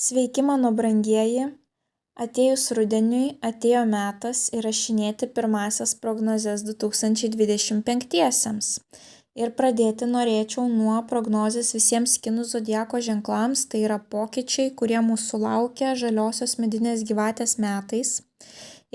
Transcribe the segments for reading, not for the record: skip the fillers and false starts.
Sveiki, mano brangieji! Atėjus rudeniui atėjo metas įrašinėti pirmąsias prognozes 2025-iesiems. Ir pradėti norėčiau nuo prognozės visiems kinų zodiako ženklams, tai yra pokyčiai, kurie mūsų laukia žaliosios medinės gyvatės metais.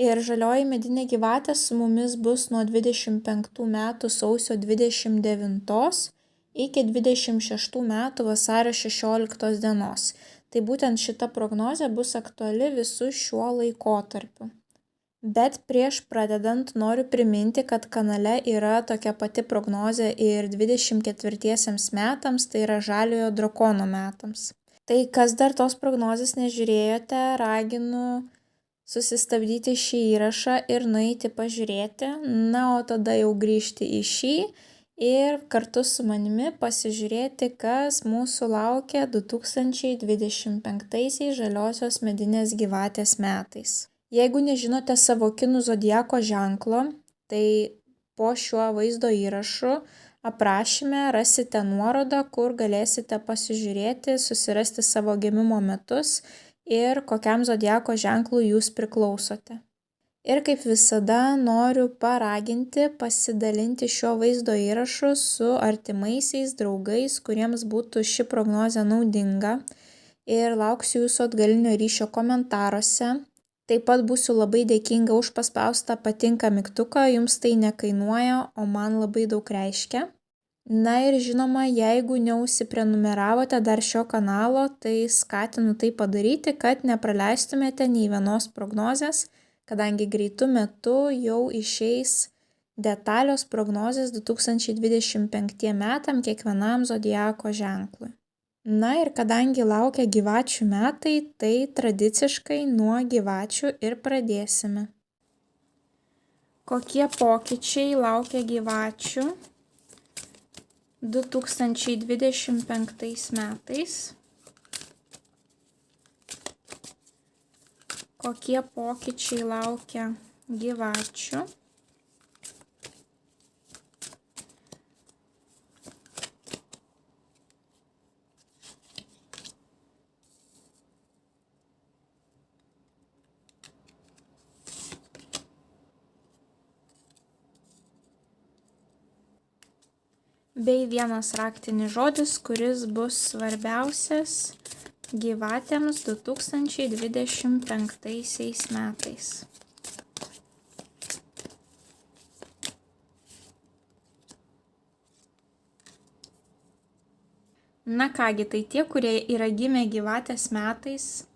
Ir žalioji medinė gyvatė su mumis bus nuo 25 metų sausio 29 iki 26 metų vasario 16 dienos. Tai būtent šita prognozė bus aktuali visu šiuo laikotarpiu. Bet prieš pradedant noriu priminti, kad kanale yra tokia pati prognozė ir 24 metams, tai yra žaliojo drakono metams. Tai kas dar tos prognozės nežiūrėjote, raginu susistabdyti šį įrašą ir nueiti pažiūrėti, o tada jau grįžti į šį ir kartu su manimi pasižiūrėti, kas mūsų laukia 2025 žaliosios medinės gyvatės metais. Jeigu nežinote savo kinų zodiako ženklo, tai po šiuo vaizdo įrašu aprašyme rasite nuorodą, kur galėsite pasižiūrėti, susirasti savo gimimo metus ir kokiam zodiako ženklui jūs priklausote. Ir kaip visada noriu paraginti pasidalinti šiuo vaizdo įrašu su artimaisiais draugais, kuriems būtų ši prognozė naudinga, ir lauksiu jūsų atgalinio ryšio komentaruose. Taip pat būsiu labai dėkinga už paspaustą patinka mygtuką, jums tai nekainuoja, o man labai daug reiškia. Ir žinoma, jeigu neužsiprenumeravote dar šio kanalo, tai skatinu tai padaryti, kad nepraleistumėte nei vienos prognozės, kadangi greitu metu jau išeis detalios prognozės 2025 metam kiekvienam zodiako ženklui. Ir kadangi laukia gyvačių metai, tai tradiciškai nuo gyvačių ir pradėsime. Kokie pokyčiai laukia gyvačių 2025 metais? Kokie pokyčiai laukia gyvačių? Bei vienas raktinis žodis, kuris bus svarbiausias gyvatėms 2025 metais. Kągi, tai tie, kurie yra gimę gyvatės metais,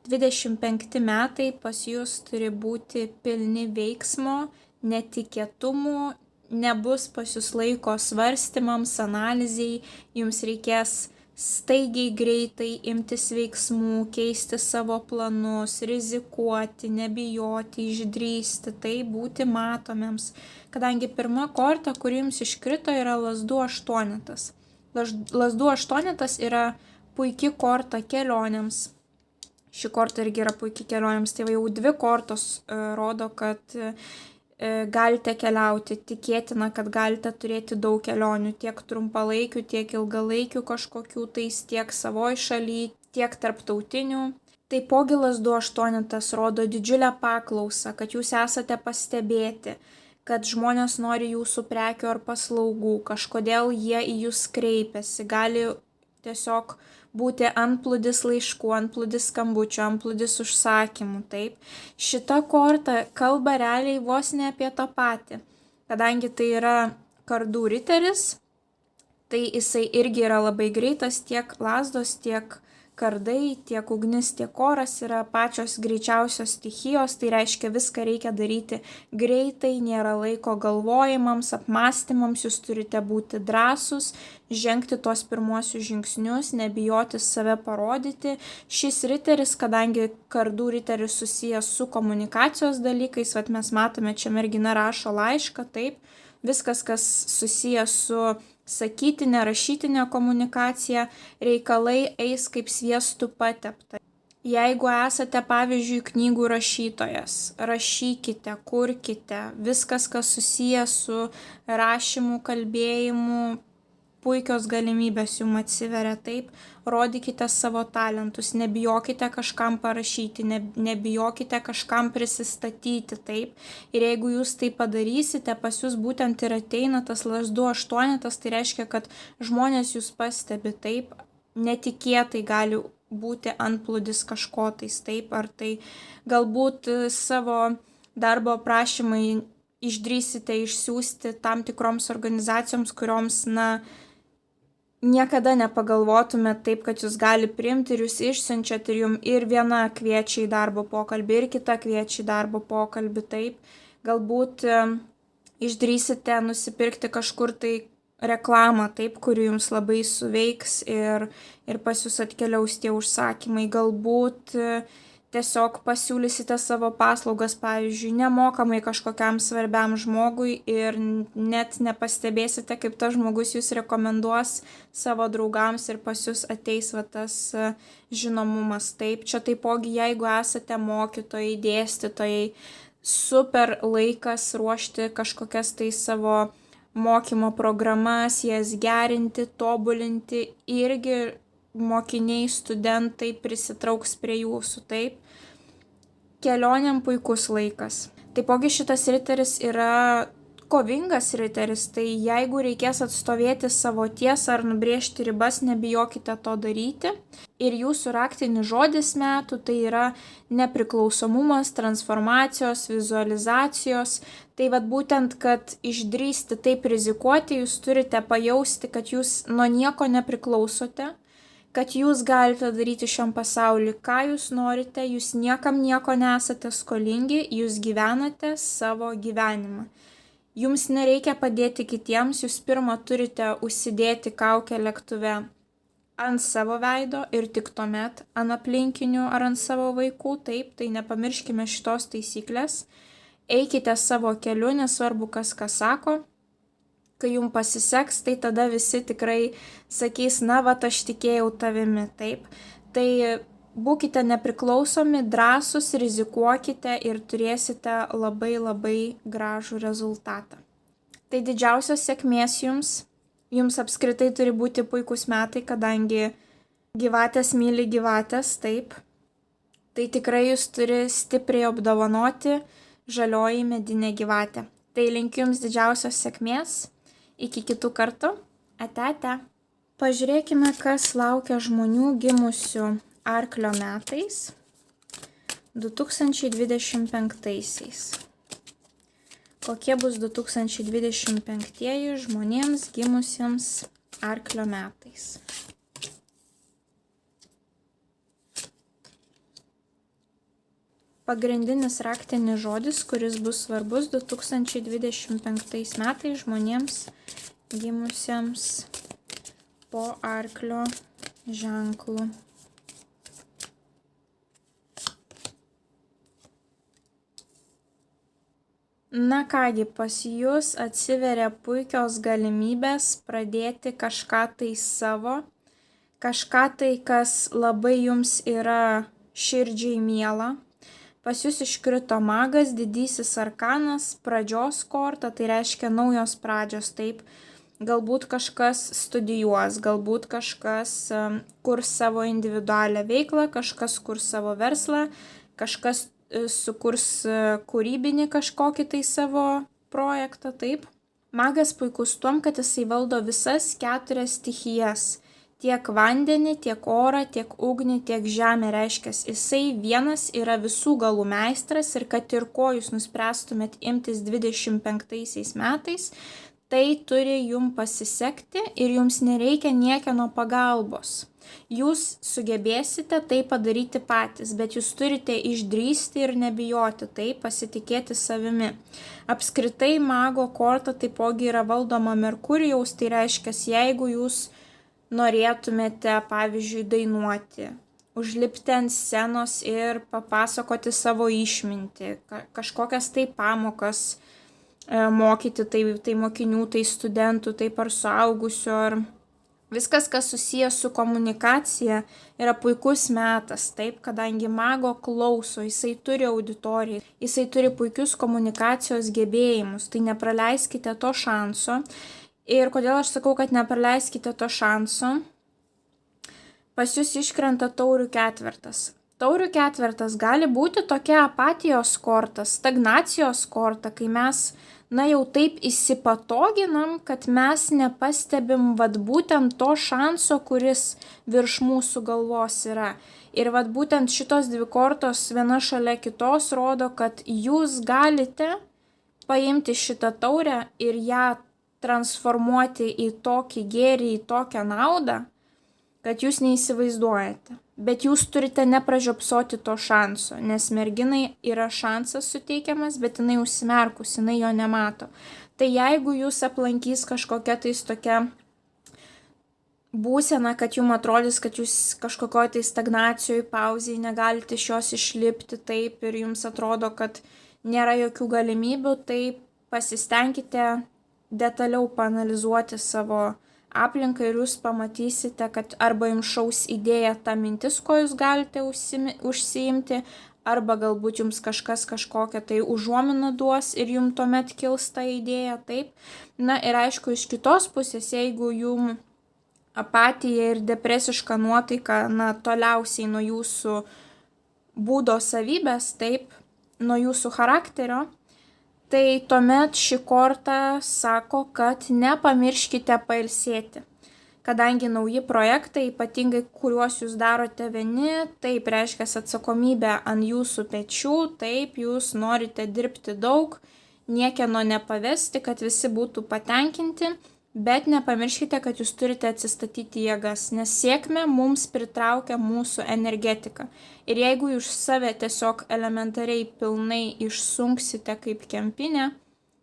25 metai pas jūs turi būti pilni veiksmo, netikėtumų, nebus pas jūs laiko svarstymams, analizei, jums reikės staigiai greitai imtis veiksmų, keisti savo planus, rizikuoti, nebijoti, išdrįsti, tai būti matomiems. Kadangi pirma korta, kuri jums iškrito, yra lazdų aštuonetas. Lazdų aštuonetas yra puikia korta kelionėms. Ši korta irgi yra puikia kelionėms. Tai jau dvi kortos rodo, kad galite keliauti, tikėtina, kad galite turėti daug kelionių, tiek trumpalaikių, tiek ilgalaikių kažkokių, tiek savoj šaly, tiek tarptautinių. Taipogi lazdų aštuonetas rodo didžiulę paklausą, kad jūs esate pastebėti, kad žmonės nori jūsų prekių ar paslaugų, kažkodėl jie į jūs kreipiasi, gali tiesiog būti antplūdis laiškų, antplūdis skambučių, antplūdis užsakymų, taip. Šita korta kalba realiai vos ne apie tą patį, kadangi tai yra kardų riteris, tai jisai irgi yra labai greitas, tiek lazdos, tiek kardai, tiek ugnis, tiek oras yra pačios greičiausios stichijos, tai reiškia viską reikia daryti greitai, nėra laiko galvojimams, apmąstymams, jūs turite būti drąsūs, žengti tos pirmuosius žingsnius, nebijoti save parodyti. Šis riteris, kadangi kardų riteris susijęs su komunikacijos dalykais, mes matome, čia mergina rašo laišką, taip, viskas, kas susijęs su sakytinė, rašytinė komunikacija, reikalai eis kaip sviestu patepta. Jeigu esate, pavyzdžiui, knygų rašytojas, rašykite, kurkite, viskas, kas susijęs su rašymu, kalbėjimu, puikios galimybės jums atsiveria, taip, rodykite savo talentus, nebijokite kažkam parašyti, nebijokite kažkam prisistatyti, taip, ir jeigu jūs tai padarysite, pas jūs būtent ir ateina tas lazdų aštuonetas, tai reiškia, kad žmonės jūs pastebi, taip, netikėtai gali būti antplūdis kažkotais, taip, ar tai galbūt savo darbo aprašymai išdrįsite išsiųsti tam tikroms organizacijoms, kurioms, niekada nepagalvotumėt taip, kad jūs gali priimti ir jūs išsiunčiat ir jums ir viena kviečia į darbo pokalbį, ir kita kviečia į darbo pokalbį, taip. Galbūt išdrįsite nusipirkti kažkur tai reklamą, taip, kuri jums labai suveiks ir pas jūs atkeliaus tie užsakymai. Galbūt tiesiog pasiūlysite savo paslaugas, pavyzdžiui, nemokamai kažkokiam svarbiam žmogui ir net nepastebėsite, kaip tas žmogus jūs rekomenduos savo draugams ir pas jūs ateis tas žinomumas. Taip, čia taipogi, jeigu esate mokytojai, dėstytojai, super laikas ruošti kažkokias tai savo mokymo programas, jas gerinti, tobulinti, irgi mokiniai, studentai prisitrauks prie jūsų, taip. Kelionėm puikus laikas. Taipogi šitas riteris yra kovingas riteris, tai jeigu reikės atstovėti savo tiesą ar nubrėžti ribas, nebijokite to daryti. Ir jūsų raktinis žodis metų tai yra nepriklausomumas, transformacijos, vizualizacijos. Tai būtent, kad išdrįsti taip rizikuoti, jūs turite pajausti, kad jūs nuo nieko nepriklausote, kad jūs galite daryti šiam pasauliu, ką jūs norite, jūs niekam nieko nesate skolingi, jūs gyvenate savo gyvenimą. Jums nereikia padėti kitiems, jūs pirmą turite užsidėti kaukę lėktuve ant savo veido ir tik tuomet ant aplinkinių ar ant savo vaikų, taip, tai nepamirškime šitos taisyklės. Eikite savo keliu, nesvarbu kas ką sako. Kai jums pasiseks, tai tada visi tikrai sakys, aš tikėjau tavimi, taip. Tai būkite nepriklausomi, drąsūs, rizikuokite ir turėsite labai labai gražų rezultatą. Tai didžiausios sėkmės jums. Jums apskritai turi būti puikus metai, kadangi gyvatės myli gyvatės, taip. Tai tikrai jūs turi stipriai apdovanoti žalioji medinė gyvatė. Tai linkiu jums didžiausios sėkmės. Iki kitų kartų. Ate. Pažiūrėkime, kas laukia žmonių gimusių arklio metais 2025-aisiais. Kokie bus 2025-ieji žmonėms gimusiems arklio metais. Pagrindinis raktinis žodis, kuris bus svarbus 2025 metais žmonėms gimusiems po arklio ženklu. Na kągi, pas jūs atsiveria puikios galimybės pradėti kažką tai savo, kažką tai, kas labai jums yra širdžiai miela. Pas jūs iškrito magas, didysis arkanas, pradžios korta, tai reiškia naujos pradžios, taip. Galbūt kažkas studijuos, galbūt kažkas kurs savo individualią veiklą, kažkas kurs savo verslą, kažkas sukurs kūrybinį kažkokį tai savo projektą, taip. Magas puikus tuom, kad jisai valdo visas 4 stichijas. Tiek vandenį, tiek orą, tiek ugnį, tiek žemę, reiškia, jisai vienas yra visų galų meistras ir kad ir ko jūs nuspręstumėt imtis 25 metais, tai turi jums pasisekti ir jums nereikia niekieno pagalbos. Jūs sugebėsite tai padaryti patys, bet jūs turite išdrįsti ir nebijoti, tai pasitikėti savimi. Apskritai mago korta taipogi yra valdoma Merkurijaus, tai reiškia, jeigu jūs norėtumėte, pavyzdžiui, dainuoti, užlipti ant scenos ir papasakoti savo išmintį, kažkokias tai pamokas mokyti, tai mokinių, tai studentų, tai ar suaugusių, ar viskas, kas susijęs su komunikacija, yra puikus metas, taip, kadangi mago klauso, jisai turi auditoriją, jisai turi puikius komunikacijos gebėjimus, tai nepraleiskite to šanso. Ir kodėl aš sakau, kad nepraleiskite to šanso? Pas jūs iškrenta taurių ketvertas. Taurių ketvertas gali būti tokia apatijos korta, stagnacijos korta, kai mes, jau taip įsipatoginam, kad mes nepastebim būtent to šanso, kuris virš mūsų galvos yra. Ir būtent šitos dvi kortos viena šalia kitos rodo, kad jūs galite paimti šitą taurę ir ją transformuoti į tokį gėrį, į tokią naudą, kad jūs neįsivaizduojate. Bet jūs turite nepražiopsoti to šanso, nes merginai yra šansas suteikiamas, bet jinai užsimerkus, jinai jo nemato. Tai jeigu jūs aplankys kažkokia tais tokia būsena, kad jums atrodys, kad jūs kažkokioj tai stagnacijoje, pauzėje negalite iš jos išlipti taip ir jums atrodo, kad nėra jokių galimybių, tai pasistengkite detaliau paanalizuoti savo aplinką ir jūs pamatysite, kad arba jums šaus idėja ta mintis, ko jūs galite užsiimti, arba galbūt jums kažkas kažkokią tai užuominą duos ir jums tuomet kils ta idėja, taip. Ir aišku, iš kitos pusės, jeigu jums apatija ir depresiška nuotaika, toliausiai nuo jūsų būdo savybės, taip, nuo jūsų charakterio, tai tuomet ši korta sako, kad nepamirškite pailsėti. Kadangi nauji projektai, ypatingai kuriuos jūs darote vieni, taip reiškia atsakomybę ant jūsų pečių, taip jūs norite dirbti daug, niekieno nepavesti, kad visi būtų patenkinti, bet nepamirškite, kad jūs turite atsistatyti jėgas, nes sėkmė mums pritraukia mūsų energetiką. Ir jeigu jūs save tiesiog elementariai pilnai išsunksite kaip kempinė,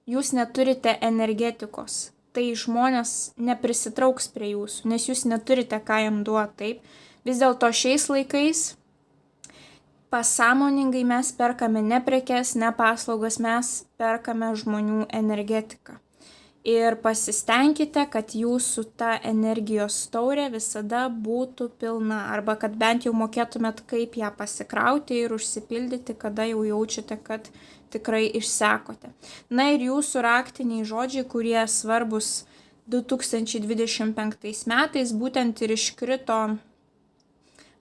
jūs neturite energetikos. Tai žmonės neprisitrauks prie jūsų, nes jūs neturite ką jam duoti, taip. Vis dėlto šiais laikais pasąmoningai mes perkame ne prekes, ne paslaugas, mes perkame žmonių energetiką. Ir pasistengkite, kad jūsų ta energijos taurė visada būtų pilna, arba kad bent jau mokėtumėt, kaip ją pasikrauti ir užsipildyti, kada jau jaučiate, kad tikrai išsekote. Ir jūsų raktiniai žodžiai, kurie svarbus 2025 metais, būtent ir iškrito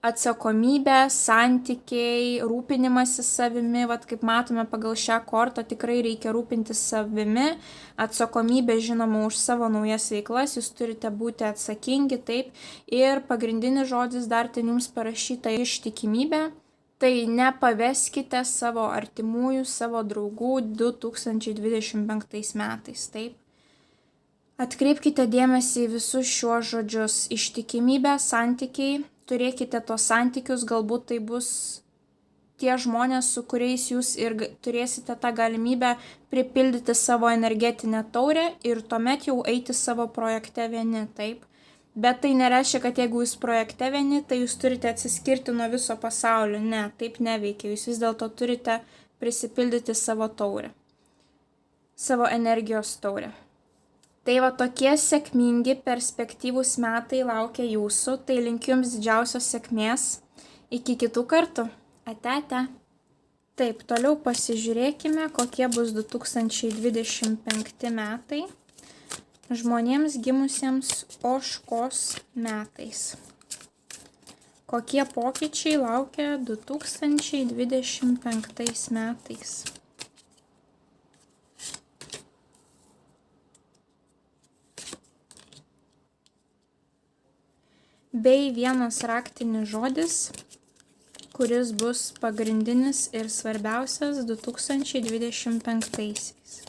atsakomybė, santykiai, rūpinimasis savimi, kaip matome pagal šią kortą, tikrai reikia rūpintis savimi, atsakomybė žinoma už savo naujas veiklas, jūs turite būti atsakingi, taip, ir pagrindinis žodis dar ten jums parašyta ištikimybė, tai nepaveskite savo artimųjų, savo draugų 2025 metais, taip. Atkreipkite dėmesį į visus šiuos žodžius: ištikimybė, santykiai. Turėkite tos santykius, galbūt tai bus tie žmonės, su kuriais jūs ir turėsite tą galimybę pripildyti savo energetinę taurę ir tuomet jau eiti savo projekte vieni, taip. Bet tai nereiškia, kad jeigu jūs projekte vieni, tai jūs turite atsiskirti nuo viso pasaulio. Ne, taip neveikia. Jūs vis dėlto turite prisipildyti savo taurę, savo energijos taurę. Tai tokie sėkmingi, perspektyvūs metai laukia jūsų, tai linkiu jums didžiausios sėkmės. Iki kitų kartų. Ate. Taip, toliau pasižiūrėkime, kokie bus 2025 metai žmonėms gimusiems ožkos metais. Kokie pokyčiai laukia 2025 metais. Bei vienas raktinis žodis, kuris bus pagrindinis ir svarbiausias 2025-aisiais.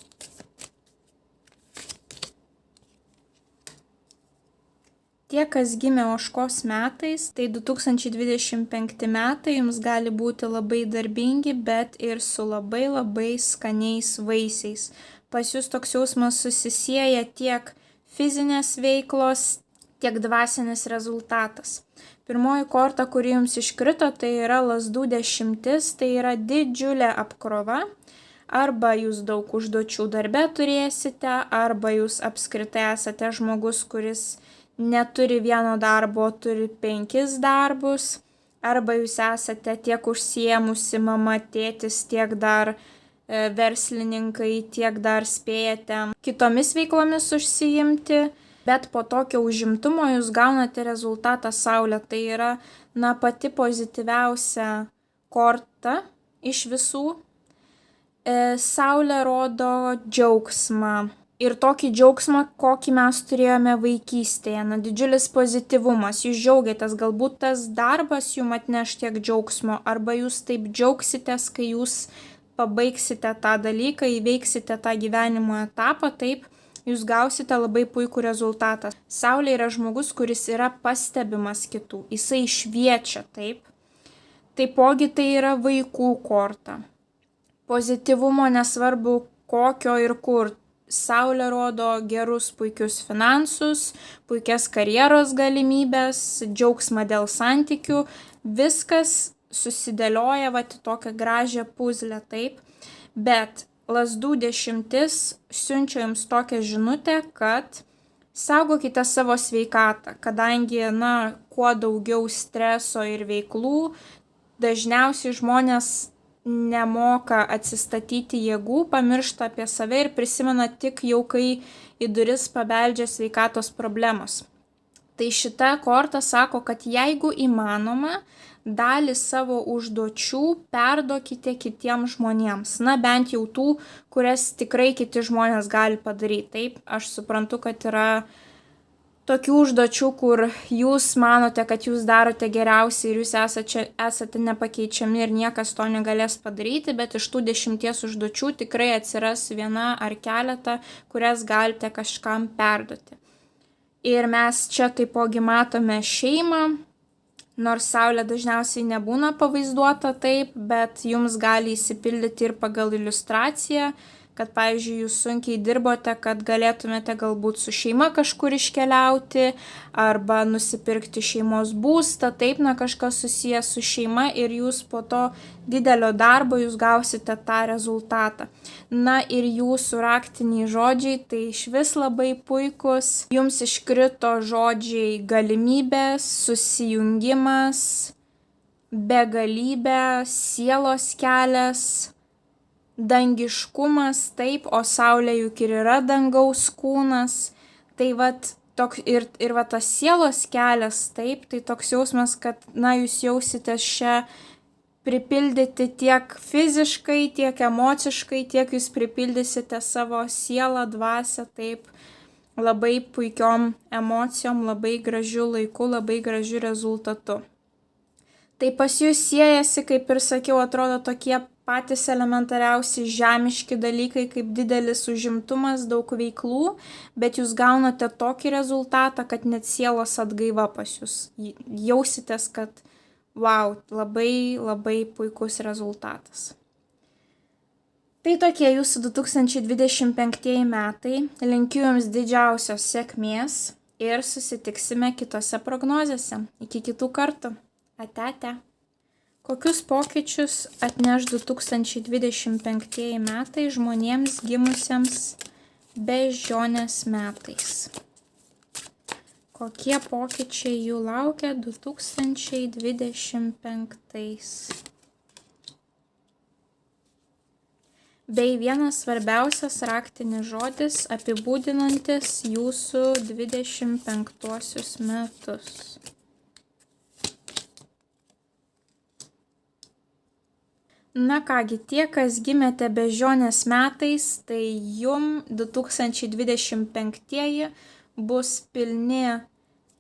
Tie, kas gimė ožkos metais, tai 2025 metai jums gali būti labai darbingi, bet ir su labai labai skaniais vaisiais. Pas jūs toks jausmas susisieja tiek fizinės veiklos, tiek dvasinis rezultatas. Pirmoji korta, kuri jums iškrito, tai yra lazdų 10, tai yra didžiulė apkrova. Arba jūs daug užduočių darbe turėsite, arba jūs apskritai esate žmogus, kuris neturi vieno darbo, turi 5 darbus. Arba jūs esate tiek užsiėmusi mama, tėtis, tiek dar verslininkai, tiek dar spėjate kitomis veiklomis užsiimti, bet po tokio užimtumo jūs gaunate rezultatą Saulė. Tai yra, pati pozityviausia korta iš visų. Saulė rodo džiaugsmą. Ir tokį džiaugsmą, kokį mes turėjome vaikystėje. Didžiulis pozityvumas. Jūs džiaugiatės, galbūt tas darbas jums atneš tiek džiaugsmo, arba jūs taip džiaugsitės, kai jūs pabaigsite tą dalyką, įveiksite tą gyvenimo etapą, taip jūs gausite labai puikų rezultatą. Saulė yra žmogus, kuris yra pastebimas kitų. Jisai šviečia, taip. Taipogi tai yra vaikų korta. Pozityvumo nesvarbu kokio ir kur. Saulė rodo gerus, puikius finansus, puikias karjeros galimybės, džiaugsmą dėl santykių. Viskas susidėlioja į tokią gražią puzlę, taip. Bet Lazdų 10 siunčia jums tokią žinutę, kad saugokite savo sveikatą, kadangi, kuo daugiau streso ir veiklų, dažniausiai žmonės nemoka atsistatyti jėgų, pamiršta apie save ir prisimena tik jau, kai į duris pabeldžia sveikatos problemos. Tai šita korta sako, kad jeigu įmanoma, dalį savo užduočių perduokite kitiems žmonėms. Bent jau tų, kurias tikrai kiti žmonės gali padaryti. Taip, aš suprantu, kad yra tokių užduočių, kur jūs manote, kad jūs darote geriausiai ir jūs esate nepakeičiami ir niekas to negalės padaryti, bet iš tų 10 užduočių tikrai atsiras viena ar keletą, kurias galite kažkam perduoti. Ir mes čia taipogi matome šeimą, nors Saulė dažniausiai nebūna pavaizduota taip, bet jums gali įsipildyti ir pagal iliustraciją, kad, pavyzdžiui, jūs sunkiai dirbote, kad galėtumėte galbūt su šeima kažkur iškeliauti arba nusipirkti šeimos būstą, taip, kažkas susijęs su šeima ir jūs po to didelio darbo jūs gausite tą rezultatą. Ir jūsų raktiniai žodžiai tai išvis labai puikus. Jums iškrito žodžiai galimybės, susijungimas, begalybė, sielos kelias, dangiškumas, taip, o Saulė juk ir yra dangaus kūnas. Tai tas sielos kelias, taip, tai toks jausmas, kad, jūs jausitės čia pripildyti tiek fiziškai, tiek emociškai, tiek jūs pripildysite savo sielą, dvasią, taip, labai puikiom emocijom, labai gražiu laiku, labai gražiu rezultatu. Tai pas jūs siejasi, kaip ir sakiau, atrodo tokie patys elementariausi žemiški dalykai, kaip didelis užimtumas, daug veiklų, bet jūs gaunate tokį rezultatą, kad net sielos atgaiva pas jūs. Jausitės, kad wow, labai, labai puikus rezultatas. Tai tokie jūsų 2025 metai. Linkiu jums didžiausios sėkmės ir susitiksime kitose prognozėse. Iki kitų kartų. Ate. Kokius pokyčius atneš 2025 metai žmonėms gimusiems Beždžionės metais? Kokie pokyčiai jų laukia 2025? Bei vienas svarbiausias raktinis žodis apibūdinantis jūsų 25 metus. Kągi, tie, kas gimėte Beždžionės metais, tai jum 2025 bus pilni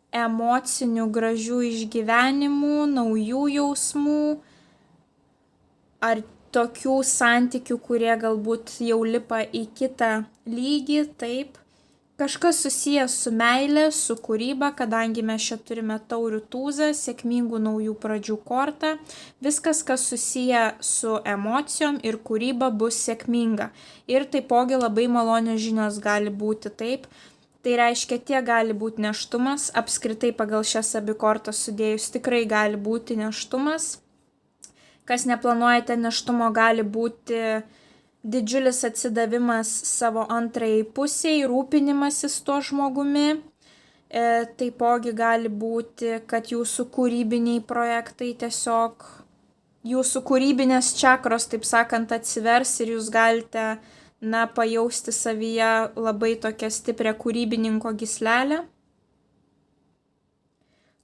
emocinių gražių išgyvenimų, naujų jausmų, ar tokių santykių, kurie galbūt jau lipa į kitą lygį, taip. Kažkas susijęs su meile, su kūryba, kadangi mes čia turime taurių tūzą, sėkmingų naujų pradžių kortą. Viskas, kas susiję su emocijom ir kūryba, bus sėkminga. Ir taipogi labai malonios žinios gali būti, taip. Tai reiškia, tiek gali būti nėštumas, apskritai pagal šias abi kortas sudėjus tikrai gali būti nėštumas. Kas neplanuojate nėštumo, gali būti didžiulis atsidavimas savo antrajai pusiai, rūpinimasis tuo žmogumi. Taipogi gali būti, kad jūsų kūrybiniai projektai tiesiog jūsų kūrybinės čakros, taip sakant, atsivers ir jūs galite, pajausti savyje labai tokią stiprią kūrybininko gyslelę.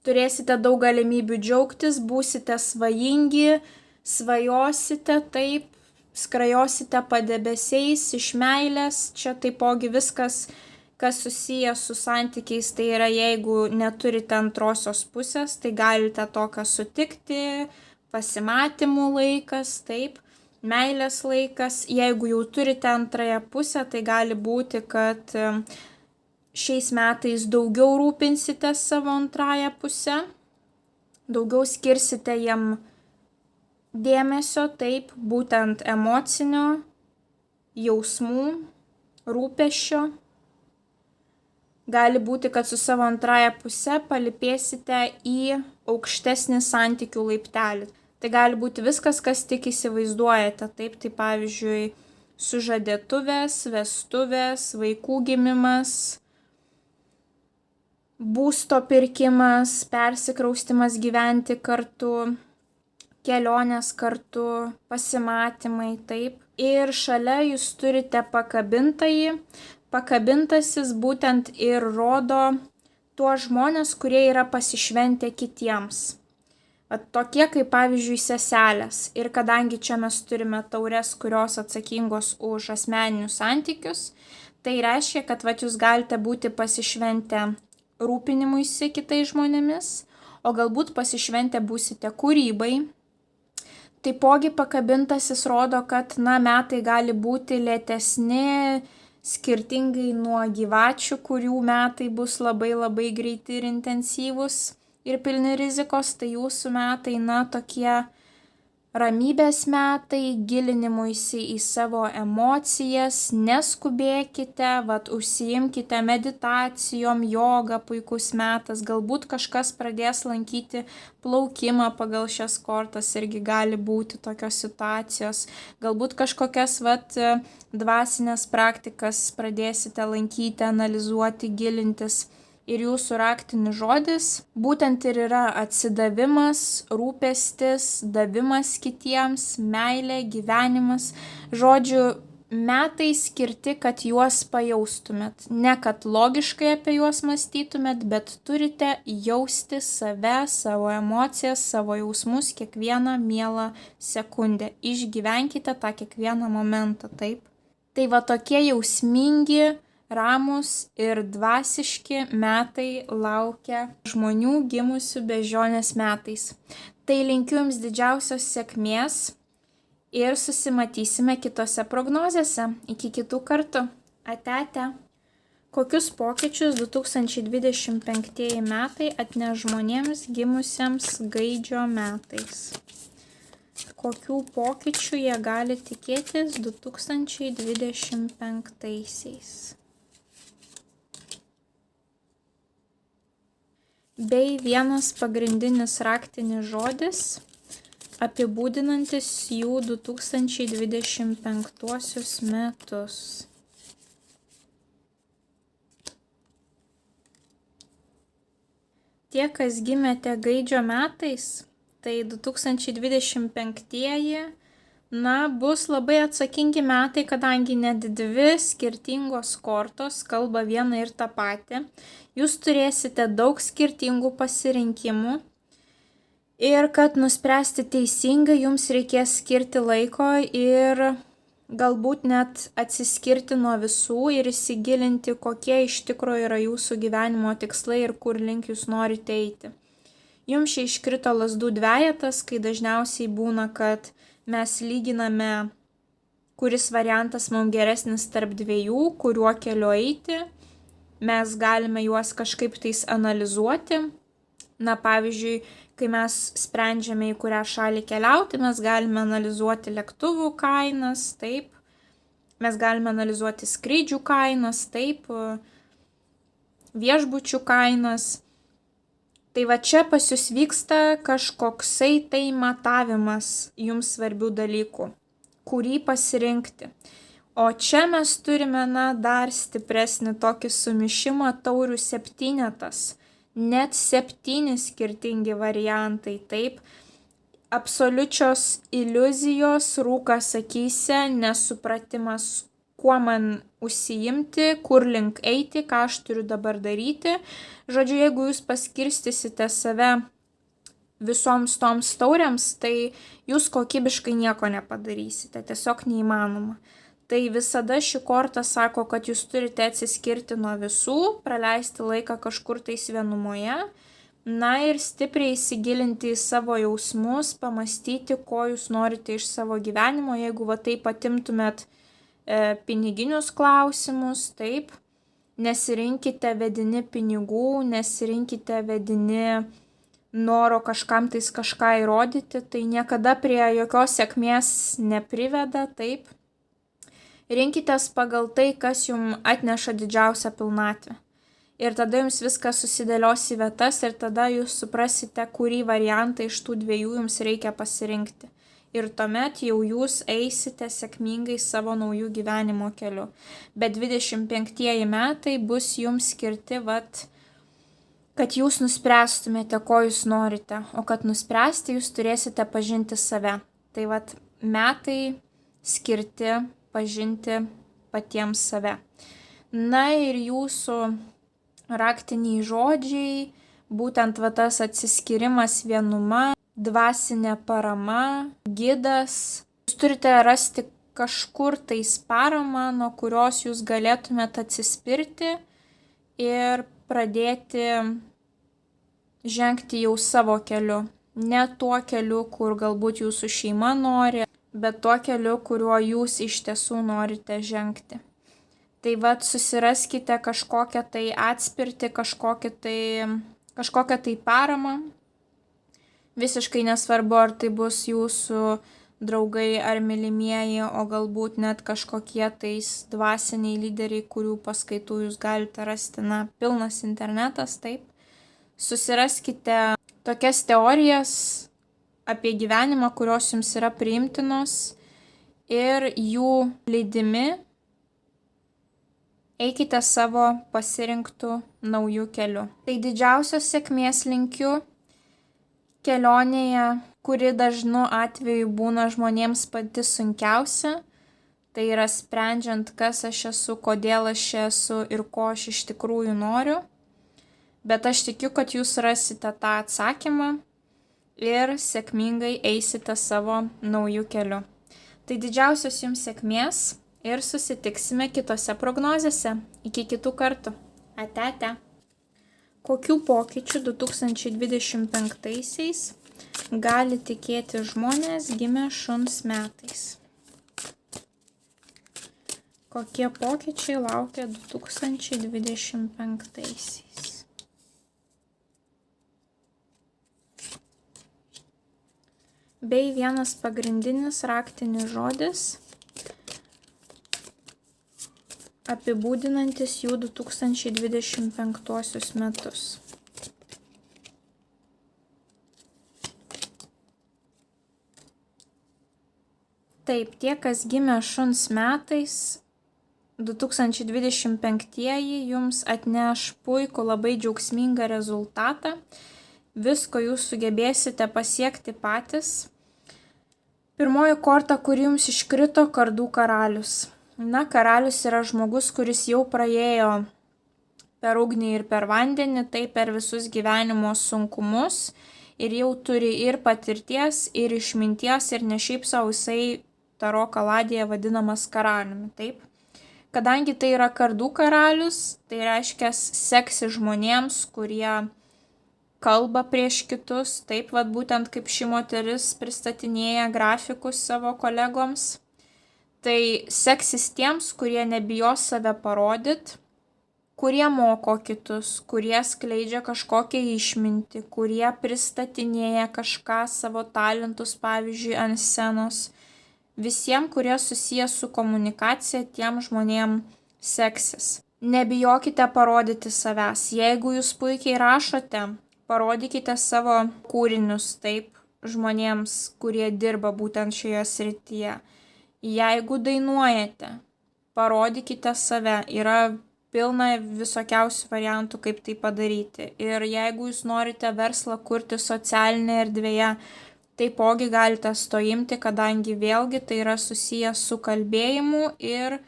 Turėsite daug galimybių džiaugtis, būsite svajingi, svajosite, taip, skrajosite padebesiais iš meilės. Čia taipogi viskas, kas susiję su santykiais, tai yra, jeigu neturite antrosios pusės, tai galite tokią sutikti, pasimatymų laikas, taip, meilės laikas. Jeigu jau turite antrąją pusę, tai gali būti, kad šiais metais daugiau rūpinsite savo antrąją pusę, daugiau skirsite jam dėmesio, taip, būtent emocinio, jausmų, rūpesčio. Gali būti, kad su savo antrąją pusę palipėsite į aukštesnį santykių laiptelį. Tai gali būti viskas, kas tik įsivaizduojate, taip, tai pavyzdžiui, sužadėtuvės, vestuvės, vaikų gimimas, būsto pirkimas, persikraustimas gyventi kartu, kelionės kartu, pasimatymai, taip. Ir šalia jūs turite pakabintąjį. Pakabintasis būtent ir rodo tuos žmonės, kurie yra pasišventę kitiems. Tokie kaip pavyzdžiui seselės. Ir kadangi čia mes turime taures, kurios atsakingos už asmeninius santykius, tai reiškia, kad jūs galite būti pasišventę rūpinimuisi kitais žmonėmis, o galbūt pasišventę būsite kūrybai. Taipogi pakabintasis rodo, kad metai gali būti lėtesni, skirtingai nuo gyvačių, kurių metai bus labai labai greiti ir intensyvūs ir pilni rizikos, tai jūsų metai tokie ramybės metai, gilinimuisi į savo emocijas, neskubėkite, užsiimkite meditacijom, joga, puikus metas, galbūt kažkas pradės lankyti plaukimą pagal šias kortas, irgi gali būti tokios situacijos, galbūt kažkokias dvasinės praktikas pradėsite lankyti, analizuoti, gilintis. Ir jūsų raktinis žodis būtent ir yra atsidavimas, rūpestis, davimas kitiems, meilė, gyvenimas. Žodžiu, metai skirti, kad juos pajaustumėt. Ne kad logiškai apie juos mąstytumėt, bet turite jausti save, savo emocijas, savo jausmus kiekvieną mielą sekundę. Išgyvenkite tą kiekvieną momentą, taip. Tai tokie jausmingi, ramūs ir dvasiški metai laukia žmonių gimusių beždžionės metais. Tai linkiu jums didžiausios sėkmės ir susimatysime kitose prognozėse. Iki kitų kartų. Ate. Kokius pokyčius 2025 metai atneš žmonėms gimusiems gaidžio metais? Kokių pokyčių jie gali tikėtis 2025-aisiais? Bei vienas pagrindinis raktinis žodis, apibūdinantis jų 2025 metus. Tie, kas gimėte gaidžio metais, tai 2025-ieji, bus labai atsakingi metai, kadangi net dvi skirtingos kortos kalba vieną ir tą patį. Jūs turėsite daug skirtingų pasirinkimų ir kad nuspręsti teisingai, jums reikės skirti laiko ir galbūt net atsiskirti nuo visų ir įsigilinti, kokie iš tikrųjų yra jūsų gyvenimo tikslai ir kur link jūs norite eiti. Jums čia iškrito lazdų dvejetas, kai dažniausiai būna, kad mes lyginame, kuris variantas mums geresnis tarp dviejų, kuriuo keliu eiti. Mes galime juos kažkaip tais analizuoti. Pavyzdžiui, kai mes sprendžiame, į kurią šalį keliauti, mes galime analizuoti lėktuvų kainas, taip. Mes galime analizuoti skrydžių kainas, taip. Viešbučių kainas. Tai čia pas jūs vyksta kažkoksai tai matavimas jums svarbių dalykų, kurį pasirinkti. O čia mes turime dar stipresnį tokį sumišimą taurių septynetas, net 7 skirtingi variantai, taip. absoliučios iliuzijos, rūkas akyse, nesupratimas, kuo man užsiimti, kur link eiti, ką aš turiu dabar daryti. Žodžiu, jeigu jūs paskirstysite save visoms toms taurėms, tai jūs kokybiškai nieko nepadarysite, tiesiog neįmanoma. Tai visada ši korta sako, kad jūs turite atsiskirti nuo visų, praleisti laiką kažkur tais vienumoje, na ir stipriai įsigilinti į savo jausmus, pamastyti, ko jūs norite iš savo gyvenimo, jeigu va taip atimtumėt piniginius klausimus, taip, nesirinkite vedini pinigų, nesirinkite vedini noro kažkam tais kažką įrodyti, tai niekada prie jokios sėkmės nepriveda, taip. Rinkitės pagal tai, kas jums atneša didžiausią pilnatvę. Ir tada jums viskas susidėlios į vietas ir tada jūs suprasite, kurį variantą iš tų dviejų jums reikia pasirinkti. Ir tuomet jau jūs eisite sėkmingai savo naujų gyvenimo keliu. Bet 25 metai bus jums skirti, kad jūs nuspręstumėte, ko jūs norite, o kad nuspręsti jūs turėsite pažinti save. Tai metai skirti pažinti patiems save. Na ir jūsų raktiniai žodžiai, būtent tas atsiskyrimas, vienuma, dvasinė parama, gidas. Jūs turite rasti kažkur tais paramą, nuo kurios jūs galėtumėte atsispirti ir pradėti žengti jau savo keliu. Ne tuo keliu, kur galbūt jūsų šeima nori, bet tuo keliu, kuriuo jūs iš tiesų norite žengti. Tai susiraskite kažkokią tai atspirtį, kažkokią tai paramą. Visiškai nesvarbu, ar tai bus jūsų draugai ar mylimieji, o galbūt net kažkokie tais dvasiniai lyderiai, kurių paskaitų jūs galite rasti, pilnas internetas, taip. Susiraskite tokias teorijas apie gyvenimą, kurios jums yra priimtinos ir jų lydimi eikite savo pasirinktų naujų kelių. Tai didžiausios sėkmės linkiu kelionėje, kuri dažnu atveju būna žmonėms pati sunkiausia. Tai yra sprendžiant, kas aš esu, kodėl aš esu ir ko aš iš tikrųjų noriu. Bet aš tikiu, kad jūs rasite tą atsakymą ir sėkmingai eisite savo naujų keliu. Tai didžiausios jums sėkmės ir susitiksime kitose prognozėse. Iki kitų kartų. Ate. Kokių pokyčių 2025-aisiais gali tikėti žmonės gimę šuns metais? Kokie pokyčiai laukia 2025-aisiais? Bei vienas pagrindinis raktinis žodis, apibūdinantis jų 2025 metus. Taip, tie, kas gimė šuns metais, 2025-ieji jums atneš puikų, labai džiaugsmingą rezultatą. Visko jūs sugebėsite pasiekti patys. Pirmoji korta, kuri jums iškrito, kardų karalius. Karalius yra žmogus, kuris jau praėjo per ugnį ir per vandenį, tai per visus gyvenimo sunkumus ir jau turi ir patirties, ir išminties, ir ne šiaip savo jisai taro kaladėje vadinamas karaliumi, taip. Kadangi tai yra kardų karalius, tai reiškia seksi žmonėms, kurie kalba prieš kitus, taip būtent kaip ši moteris pristatinėja grafikus savo kolegoms. Tai seksis tiems, kurie nebijos save parodyti, kurie moko kitus, kurie skleidžia kažkokią išmintį, kurie pristatinėja kažką savo talentus, pavyzdžiui, ant scenos. Visiems, kurie susiję su komunikacija, tiem žmonėm seksis. Nebijokite parodyti savęs. Jeigu jūs puikiai rašote, parodykite savo kūrinius taip žmonėms, kurie dirba būtent šioje srityje. Jeigu dainuojate, parodykite save. Yra pilna visokiausių variantų, kaip tai padaryti. Ir jeigu jūs norite verslą kurti socialinėje erdvėje, taipogi galite stojimti, kadangi vėlgi tai yra susijęs su kalbėjimu ir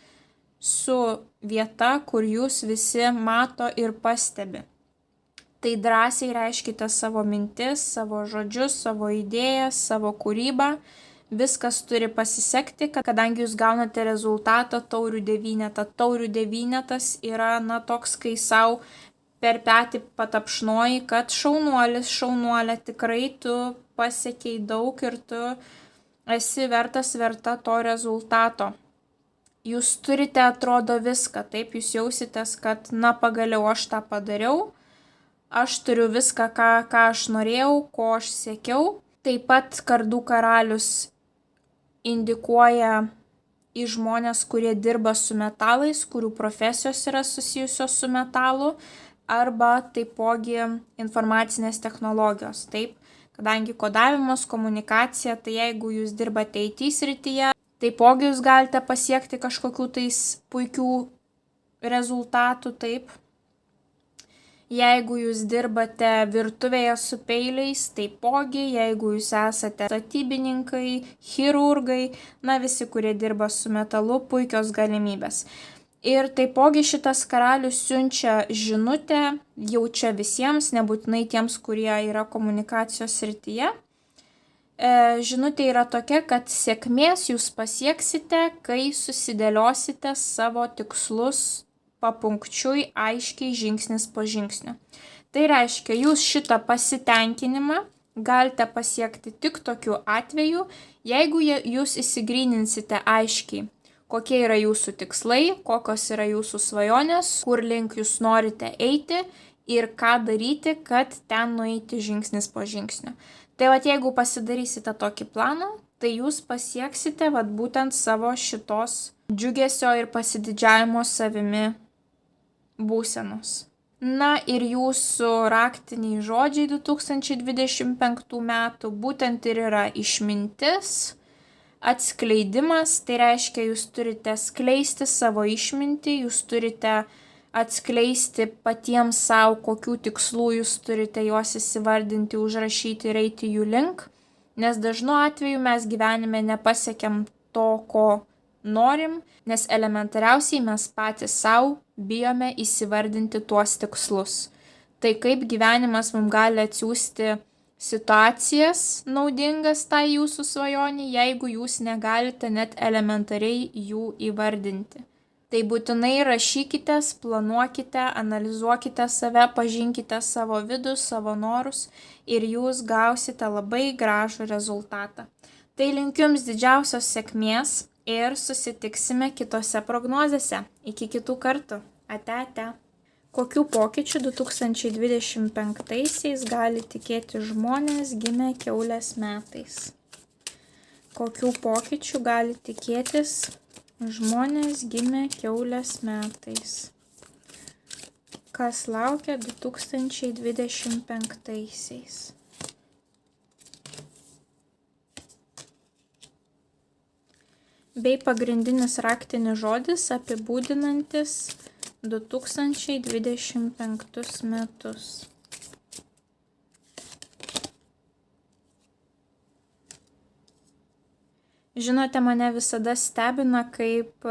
su vieta, kur jūs visi mato ir pastebi. Tai drąsiai reiškite savo mintis, savo žodžius, savo idėjas, savo kūrybą. Viskas turi pasisekti, kadangi jūs gaunate rezultatą taurių devynetą. Taurių devynetas yra toks, kai savo per petį patapšnoji, kad šaunuolis, šaunuolė, tikrai tu pasiekiai daug ir tu esi verta to rezultato. Jūs turite, atrodo, viską, taip jūs jausitės, kad pagaliau aš tą padariau. Aš turiu viską, ką aš norėjau, ko aš siekiau. Taip pat kardų karalius indikuoja į žmonės, kurie dirba su metalais, kurių profesijos yra susijusios su metalu, arba taipogi informacinės technologijos. Taip, kadangi kodavimas, komunikacija, tai jeigu jūs dirbate IT srityje, taipogi jūs galite pasiekti kažkokių tais puikių rezultatų, taip. Jeigu jūs dirbate virtuvėje su peiliais, taipogi, jeigu jūs esate statybininkai, chirurgai, visi, kurie dirba su metalu, puikios galimybės. Ir taipogi šitas karalius siunčia žinutę, jaučia visiems, nebūtinai tiems, kurie yra komunikacijos srityje. Žinutė yra tokia, kad sėkmės jūs pasieksite, kai susidėliosite savo tikslus papunkčiui, aiškiai, žingsnis po žingsnio. Tai reiškia, jūs šitą pasitenkinimą galite pasiekti tik tokiu atveju, jeigu jūs įsigryninsite aiškiai, kokie yra jūsų tikslai, kokios yra jūsų svajonės, kur link jūs norite eiti ir ką daryti, kad ten nueiti žingsnis po žingsnio. Tai jeigu pasidarysite tokį planą, tai jūs pasieksite būtent savo šitos džiugesio ir pasididžiavimo savimi būsenos. Ir jūsų raktiniai žodžiai 2025 metų būtent ir yra išmintis, atskleidimas, tai reiškia, jūs turite skleisti savo išmintį, jūs turite atskleisti patiems savo, kokių tikslų jūs turite juos įsivardinti, užrašyti ir eiti jų link, nes dažnu atveju mes gyvenime nepasiekiam to, ko norim, nes elementariausiai mes patys savo bijome įsivardinti tuos tikslus. Tai kaip gyvenimas mums gali atsiųsti situacijas naudingas tai jūsų svajonį, jeigu jūs negalite net elementariai jų įvardinti. Tai būtinai rašykitės, planuokite, analizuokite save, pažinkite savo vidų, savo norus ir jūs gausite labai gražų rezultatą. Tai linkiu jums didžiausios sėkmės ir susitiksime kitose prognozėse. Iki kitų kartų. Ate. Kokių pokyčių 2025 gali tikėti žmonės gimę kiaulės metais? Kokių pokyčių gali tikėtis žmonės gimę kiaulės metais? Kas laukia 2025? Bei pagrindinis raktinis žodis apibūdinantis 2025 metus. Žinote, mane visada stebina, kaip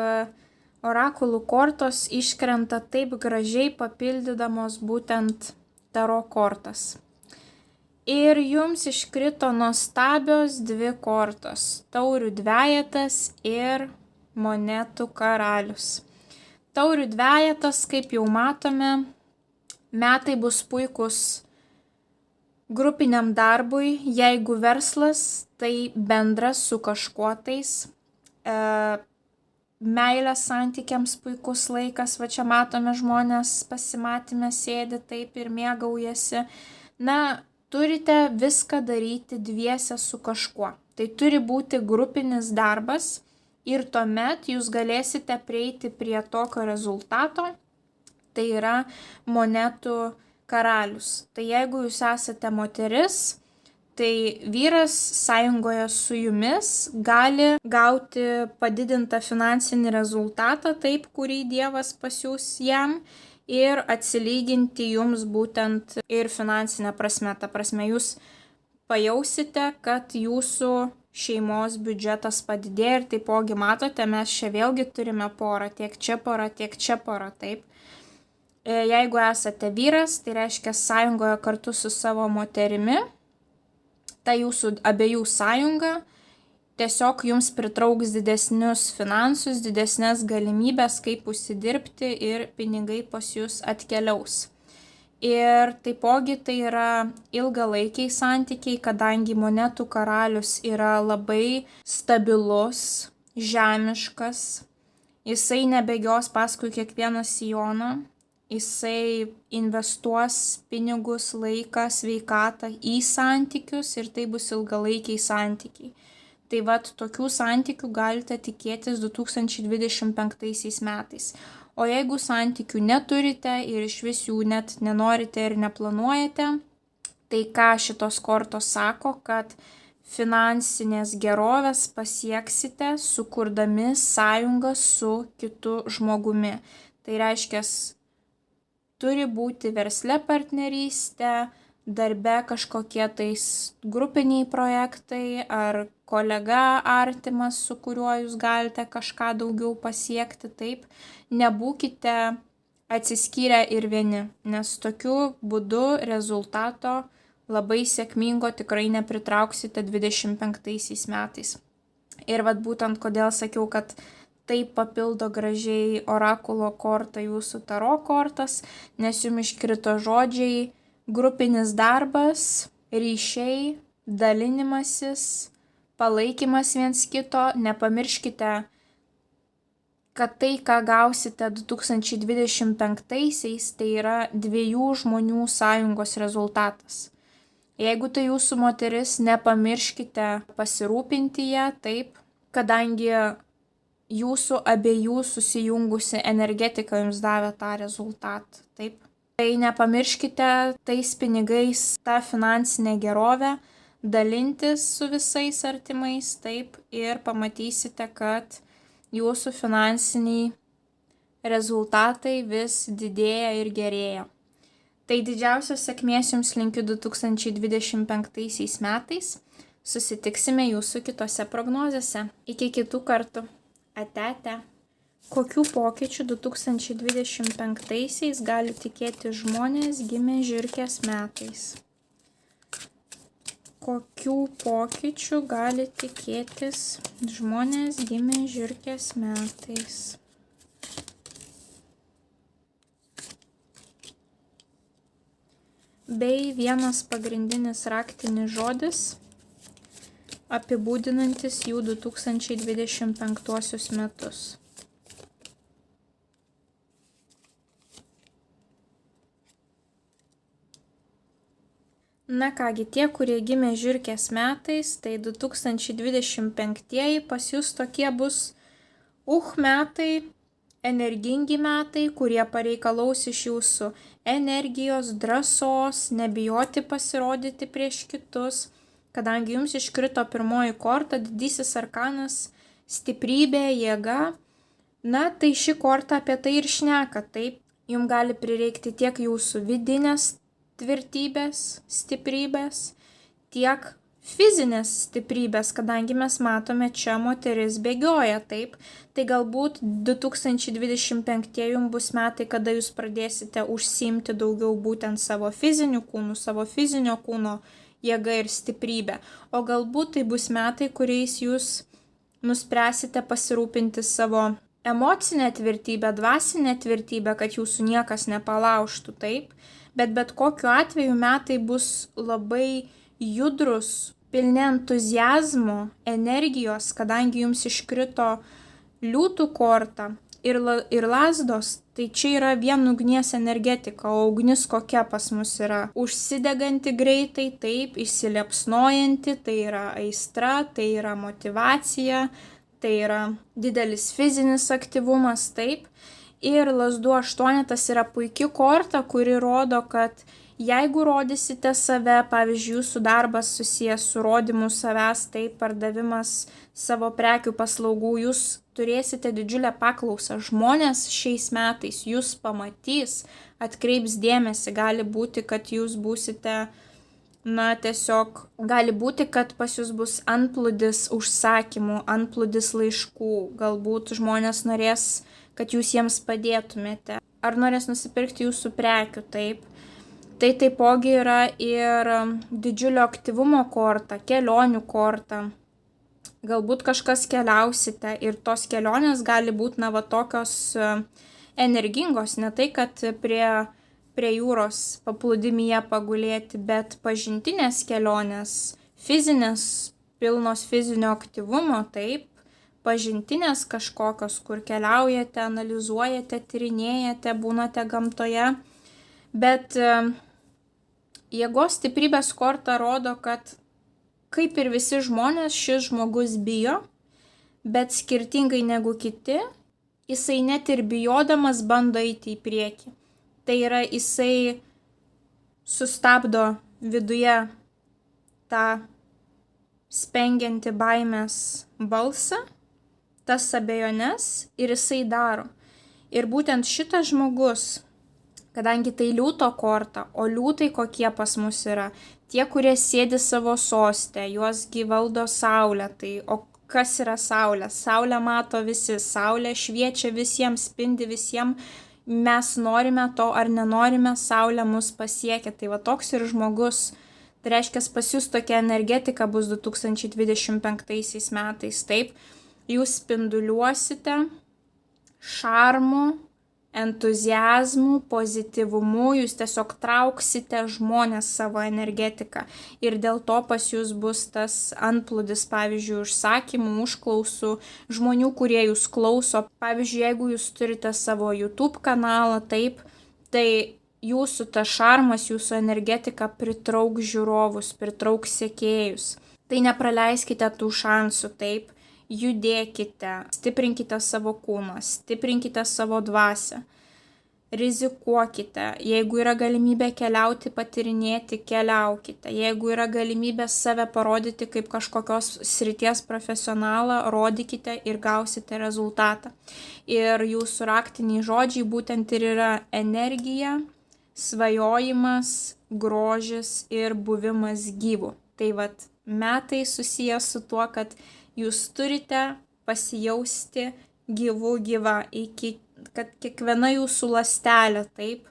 orakulų kortos iškrenta taip gražiai papildydamos būtent taro kortas. Ir jums iškrito nuostabios dvi kortos – taurių dvejetas ir monetų karalius. Taurių dvejetas, kaip jau matome, metai bus puikus grupiniam darbui, jeigu verslas, tai bendras su kažkuotais. Meilės santykiams puikus laikas, čia matome žmonės pasimatyme sėdi taip ir mėgaujasi. Turite viską daryti dviese su kažkuo. Tai turi būti grupinis darbas ir tuomet jūs galėsite prieiti prie tokio rezultato, tai yra monetų karalius. Tai jeigu jūs esate moteris, tai vyras sąjungoje su jumis gali gauti padidintą finansinį rezultatą, taip, kurį Dievas pasiūs jam, ir atsilyginti jums būtent ir finansinę prasme. Ta prasme, jūs pajausite, kad jūsų šeimos biudžetas padidėja ir taipogi matote, mes čia vėlgi turime porą, tiek čia porą, taip. Jeigu esate vyras, tai reiškia sąjungoje kartu su savo moterimi, ta jūsų abiejų sąjunga tiesiog jums pritrauks didesnius finansus, didesnės galimybės, kaip užsidirbti ir pinigai pas jūs atkeliaus. Ir taipogi tai yra ilgalaikiai santykiai, kadangi monetų karalius yra labai stabilus, žemiškas, jisai nebėgios paskui kiekvieną sijoną, jisai investuos pinigus, laiką, sveikatą į santykius ir tai bus ilgalaikiai santykiai. Tai vat tokių santykių galite tikėtis 2025 metais. O jeigu santykių neturite ir iš vis jų net nenorite ir neplanuojate, tai ką šitos kortos sako, kad finansinės gerovės pasieksite sukurdami sąjungą su kitu žmogumi. Tai reiškia, turi būti versle partnerystė, darbe kažkokie tais grupiniai projektai ar kolega artimas, su kuriuo jūs galite kažką daugiau pasiekti, taip. Nebūkite atsiskyrę ir vieni, nes tokiu būdu rezultato labai sėkmingo tikrai nepritrauksite 25 metais. Ir vat būtent kodėl sakiau, kad tai papildo gražiai orakulo kortą jūsų taro kortas, nes jums iškrito žodžiai grupinis darbas, ryšiai, dalinimasis, palaikymas viens kito. Nepamirškite, kad tai, ką gausite 2025-aisiais, tai yra dviejų žmonių sąjungos rezultatas. Jeigu tai jūsų moteris, nepamirškite pasirūpinti ją, taip, kadangi jūsų abiejų susijungusi energetika jums davė tą rezultatą, taip. Tai nepamirškite tais pinigais tą finansinę gerovę, dalintis su visais artimais, taip, ir pamatysite, kad jūsų finansiniai rezultatai vis didėja ir gerėja. Tai didžiausios sėkmės jums linkiu 2025 metais. Susitiksime jūsų kitose prognozėse. Iki kitų kartų. Ate. Kokių pokyčių 2025 gali tikėti žmonės gimę Žiurkės metais? Kokių pokyčių gali tikėtis žmonės gimę Žiurkės metais? Bei vienas pagrindinis raktinis žodis, apibūdinantis jų 2025 metus. Na kągi, tie, kurie gimė Žiurkės metais, tai 2025 pas jūs tokie bus metai, energingi metai, kurie pareikalaus iš jūsų energijos, drąsos, nebijoti pasirodyti prieš kitus, kadangi jums iškrito pirmoji korta, didysis arkanas, stiprybė, jėga. Na, tai ši korta apie tai ir šneka, taip, jums gali prireikti tiek jūsų vidinės tvirtybės, stiprybės, tiek fizinės stiprybės, kadangi mes matome, čia moteris bėgioja, taip. Tai galbūt 2025 jums bus metai, kada jūs pradėsite užsiimti daugiau būtent savo fizinių kūnų, savo fizinio kūno jėga ir stiprybė. O galbūt tai bus metai, kuriais jūs nuspręsite pasirūpinti savo emocinę tvirtybę, dvasinę tvirtybę, kad jūsų niekas nepalaužtų, taip. Bet kokiu atveju metai bus labai judrus, pilni entuziazmo, energijos, kadangi jums iškrito liūtų korta ir lazdos, tai čia yra vien ugnies energetika, o ugnis kokia pas mus yra? Užsideganti greitai, taip, įsiliepsnojanti, tai yra aistra, tai yra motyvacija, tai yra didelis fizinis aktyvumas, taip. Ir lazdų aštuonetas yra puiki korta, kuri rodo, kad jeigu rodysite save, pavyzdžiui, jūsų darbas susijęs su rodymu savęs, tai pardavimas savo prekių paslaugų, jūs turėsite didžiulę paklausą. Žmonės šiais metais jūs pamatys, atkreips dėmesį, gali būti, kad jūs būsite tiesiog gali būti, kad pas jūs bus antplūdis užsakymų, antplūdis laiškų, galbūt žmonės norės, kad jūs jiems padėtumėte, ar norės nusipirkti jūsų prekių, taip. Tai taipogi yra ir didžiulio aktyvumo korta, kelionių korta. Galbūt kažkas keliausite ir tos kelionės gali būti, tokios energingos, ne tai, kad prie jūros paplūdimyje pagulėti, bet pažintinės kelionės, fizinės, pilnos fizinio aktyvumo, taip, pažintinės kažkokios, kur keliaujate, analizuojate, tyrinėjate, būnate gamtoje, bet jėgos stiprybės korta rodo, kad kaip ir visi žmonės, šis žmogus bijo, bet skirtingai negu kiti, jisai net ir bijodamas bando eiti į priekį. Tai yra, jisai sustabdo viduje tą spengiantį baimės balsą, tas abejones ir jisai daro. Ir būtent šitas žmogus, kadangi tai liūto korta, o liūtai kokie pas mus yra, tie, kurie sėdi savo soste, juosgi valdo saulę, tai o kas yra saulė? Saulę mato visi, saulė šviečia visiems, spindi visiems, mes norime to ar nenorime, saulė mus pasiekia. Tai toks ir žmogus, tai reiškia, pas jūs tokia energetika bus 2025 metais, taip, jūs spinduliuosite šarmu, entuziazmu, pozityvumu, jūs tiesiog trauksite žmonės savo energetiką ir dėl to pas jūs bus tas antplūdis, pavyzdžiui, užsakymų, užklausų, žmonių, kurie jūs klauso. Pavyzdžiui, jeigu jūs turite savo YouTube kanalą, taip, tai jūsų tas šarmas, jūsų energetika pritrauks žiūrovus, pritrauks sekėjus. Tai nepraleiskite tų šansų, taip. Judėkite, stiprinkite savo kūną, stiprinkite savo dvasią, rizikuokite, jeigu yra galimybė keliauti, patyrinėti, keliaukite, jeigu yra galimybė save parodyti kaip kažkokios srities profesionalą, rodykite ir gausite rezultatą. Ir jūsų raktiniai žodžiai būtent ir yra energija, svajojimas, grožis ir buvimas gyvu. Tai metai susijęs su tuo, kad jūs turite pasijausti gyva, kad kiekviena jūsų ląstelė, taip,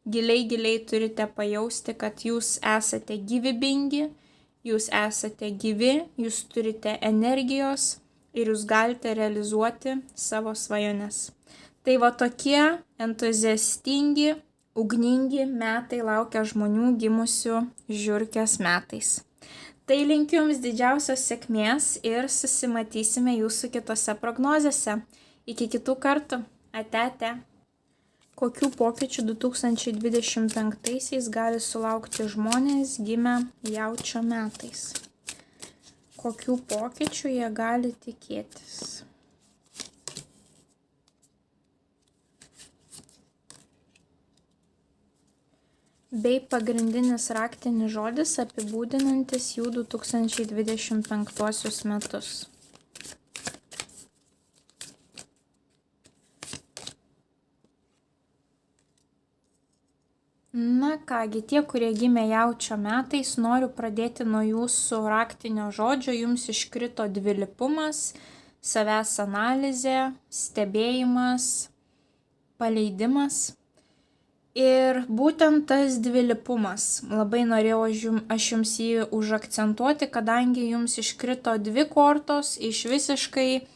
giliai turite pajausti, kad jūs esate gyvybingi, jūs esate gyvi, jūs turite energijos ir jūs galite realizuoti savo svajones. Tai tokie entuziastingi, ugningi metai laukia žmonių gimusių žiurkės metais. Tai linkiu jums didžiausios sėkmės ir susimatysime jūsų kitose prognozėse. Iki kitų kartų. Ate. Kokių pokyčių 2025 gali sulaukti žmonės gimę jaučio metais? Kokių pokyčių jie gali tikėtis? Bei pagrindinis raktinis žodis apibūdinantis jų 2025 metus. Kągi, tie, kurie gimė jaučio metais, noriu pradėti nuo jūsų raktinio žodžio. Jums iškrito dvilypumas, savęs analizė, stebėjimas, paleidimas. Ir būtent tas dvilypumas, labai norėjau aš jums jį užakcentuoti, kadangi jums iškrito dvi kortos iš visiškai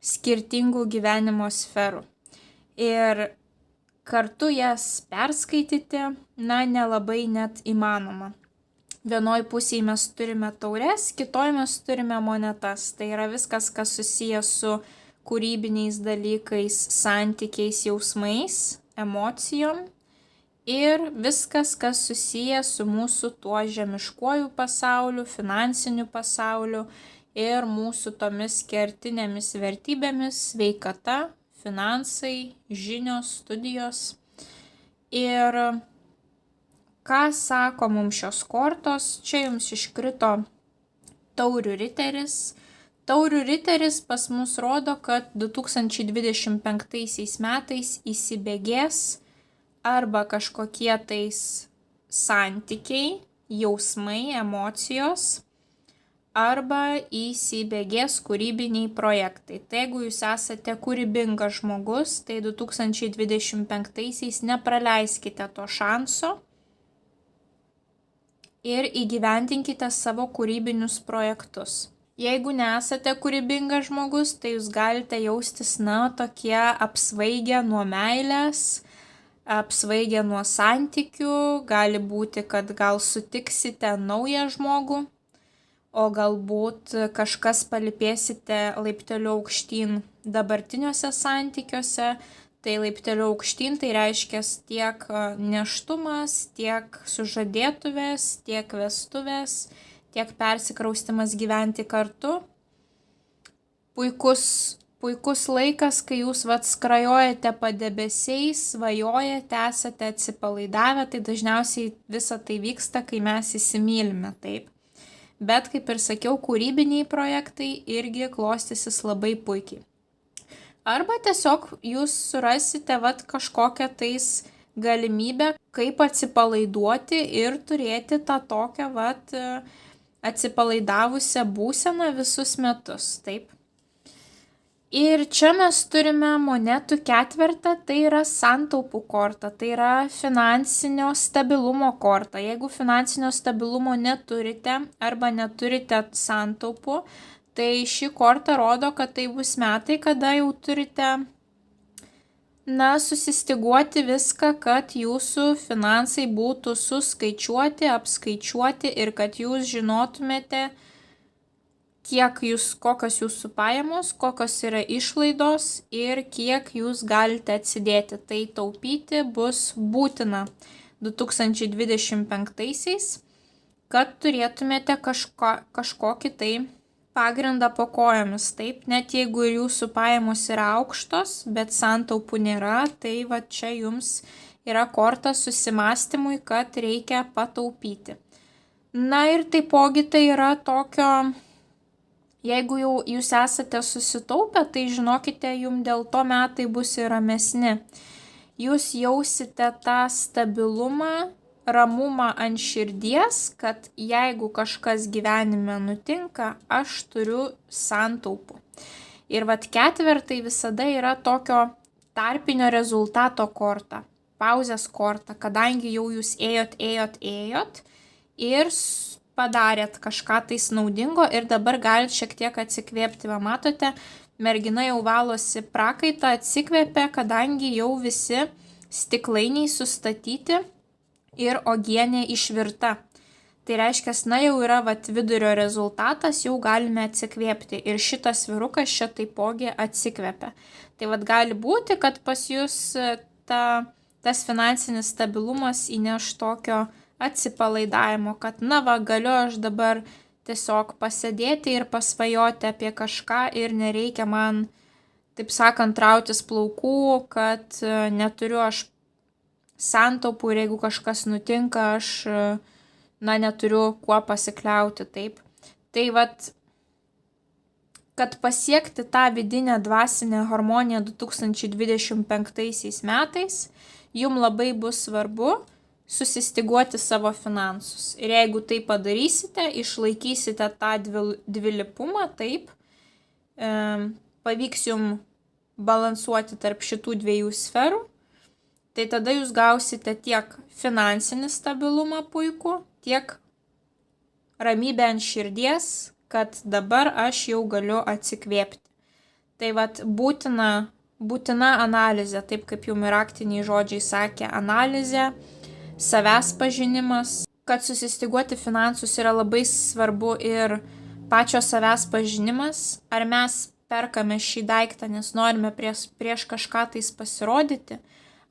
skirtingų gyvenimo sferų. Ir kartu jas perskaityti, nelabai net įmanoma. Vienoj pusėje mes turime taures, kitoj mes turime monetas. Tai yra viskas, kas susijęs su kūrybiniais dalykais, santykiais, jausmais, emocijom. Ir viskas, kas susiję su mūsų tuo žemiškuoju pasauliu, finansiniu pasauliu ir mūsų tomis kertinėmis vertybėmis, sveikata, finansai, žinios, studijos. Ir ką sako mums šios kortos? Čia jums iškrito taurių riteris. Taurių riteris pas mus rodo, kad 2025 metais įsibėgės arba kažkokie tais santykiai, jausmai, emocijos arba įsibėgės kūrybiniai projektai. Tai jeigu jūs esate kūrybingas žmogus, tai 2025-aisiais nepraleiskite to šanso ir įgyvendinkite savo kūrybinius projektus. Jeigu nesate kūrybingas žmogus, tai jūs galite jaustis, tokie apsvaigę nuo meilės, apsvaigę nuo santykių, gali būti, kad gal sutiksite naują žmogų, o galbūt kažkas palipėsite laipteliu aukštyn dabartiniuose santykiuose. Tai laipteliu aukštyn tai reiškia tiek nėštumas, tiek sužadėtuvės, tiek vestuvės, tiek persikraustimas gyventi kartu. Puikus laikas, kai jūs skrajojate padebesiais, svajojate, esate atsipalaidavę, tai dažniausiai visa tai vyksta, kai mes įsimylime, taip. Bet, kaip ir sakiau, kūrybiniai projektai irgi klostysis labai puikiai. Arba tiesiog jūs surasite kažkokią tais galimybę, kaip atsipalaiduoti ir turėti tą tokią atsipalaidavusią būseną visus metus, taip. Ir čia mes turime monetų ketvertą, tai yra santaupų korta, tai yra finansinio stabilumo korta. Jeigu finansinio stabilumo neturite arba neturite santaupų, tai ši korta rodo, kad tai bus metai, kada jau turite, susistiguoti viską, kad jūsų finansai būtų suskaičiuoti, apskaičiuoti ir kad jūs žinotumėte, kokios jūsų pajamos, kokios yra išlaidos ir kiek jūs galite atsidėti. Tai taupyti bus būtina 2025-aisiais, kad turėtumėte kažkokį tai pagrindą po kojomis, taip, net jeigu ir jūsų pajamos yra aukštos, bet santaupų nėra, tai čia jums yra korta susimastymui, kad reikia pataupyti. Ir taipogi tai yra tokio, jeigu jau jūs esate susitaupę, tai žinokite, jums dėl to metai bus ir ramesni. Jūs jausite tą stabilumą, ramumą ant širdies, kad jeigu kažkas gyvenime nutinka, aš turiu santaupų. Ir ketvertai visada yra tokio tarpinio rezultato korta, pauzės korta, kadangi jau jūs ėjot ir padarėt kažką tais naudingo ir dabar galite šiek tiek atsikvėpti. Matote, mergina jau valosi prakaitą, atsikvėpė, kadangi jau visi stiklainiai sustatyti ir uogienė išvirta. Tai reiškia, jau yra vidurio rezultatas, jau galime atsikvėpti. Ir šitas vyrukas čia taipogi atsikvėpia. Tai gali būti, kad pas jūs tas finansinis stabilumas įneš tokio atsipalaidavimo, kad galiu aš dabar tiesiog pasėdėti ir pasvajoti apie kažką ir nereikia man, taip sakant, rautis plaukų, kad neturiu aš santaupų ir jeigu kažkas nutinka, aš neturiu kuo pasikliauti, taip. Tai kad pasiekti tą vidinę dvasinę harmoniją 2025 metais, jums labai bus svarbu susistiguoti savo finansus. Ir jeigu tai padarysite, išlaikysite tą dvilypumą, taip, pavyks jums balansuoti tarp šitų dviejų sferų, tai tada jūs gausite tiek finansinį stabilumą puikų, tiek ramybę ant širdies, kad dabar aš jau galiu atsikvėpti. Tai būtina analizė, taip kaip jums raktiniai žodžiai sakė, analizė, savęs pažinimas. Kad susistiguoti finansus yra labai svarbu ir pačio savęs pažinimas, ar mes perkame šį daiktą, nes norime prieš kažką tais pasirodyti,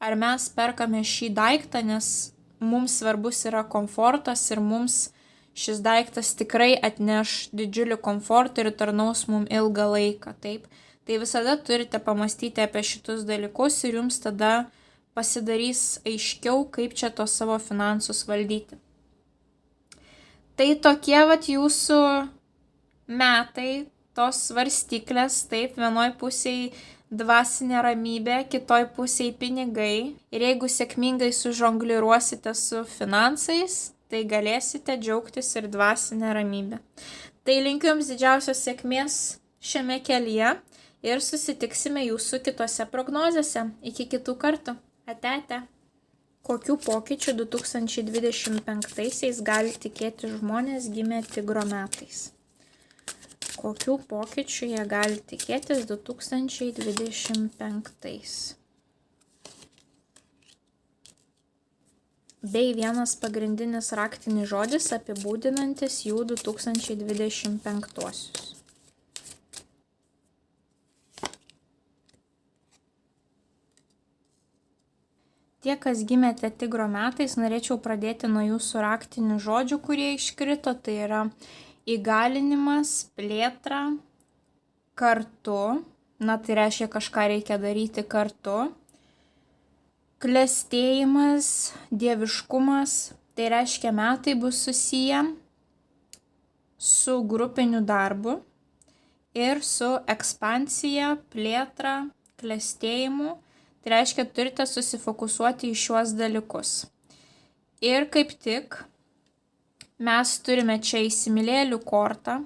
ar mes perkame šį daiktą, nes mums svarbus yra komfortas ir mums šis daiktas tikrai atneš didžiulį komfortą ir tarnaus mums ilgą laiką, taip. Tai visada turite pamastyti apie šitus dalykus ir jums tada pasidarys aiškiau, kaip čia tos savo finansus valdyti. Tai tokie jūsų metai, tos svarstyklės, taip, vienoj pusėj dvasinė ramybė, kitoj pusėj pinigai. Ir jeigu sėkmingai sužongliruosite su finansais, tai galėsite džiaugtis ir dvasinę ramybę. Tai linkiu jums didžiausios sėkmės šiame kelyje ir susitiksime jūsų kitose prognozėse. Iki kitų kartų. Ate. Kokių pokyčių 2025-aisiais gali tikėti žmonės gimę tigro metais? Kokių pokyčių jie gali tikėtis 2025-ais? Bei vienas pagrindinis raktinis žodis apibūdinantis jų 2025-osius. Tie, kas gimėte tigro metais, norėčiau pradėti nuo jūsų raktinių žodžių, kurie iškrito. Tai yra įgalinimas, plėtra, kartu. Tai reiškia, kažką reikia daryti kartu. Klestėjimas, dieviškumas. Tai reiškia, metai bus susiję su grupiniu darbu ir su ekspansija, plėtra, klestėjimu. Tai reiškia, turite susifokusuoti į šiuos dalykus. Ir kaip tik mes turime čia įsimylėlių kortą,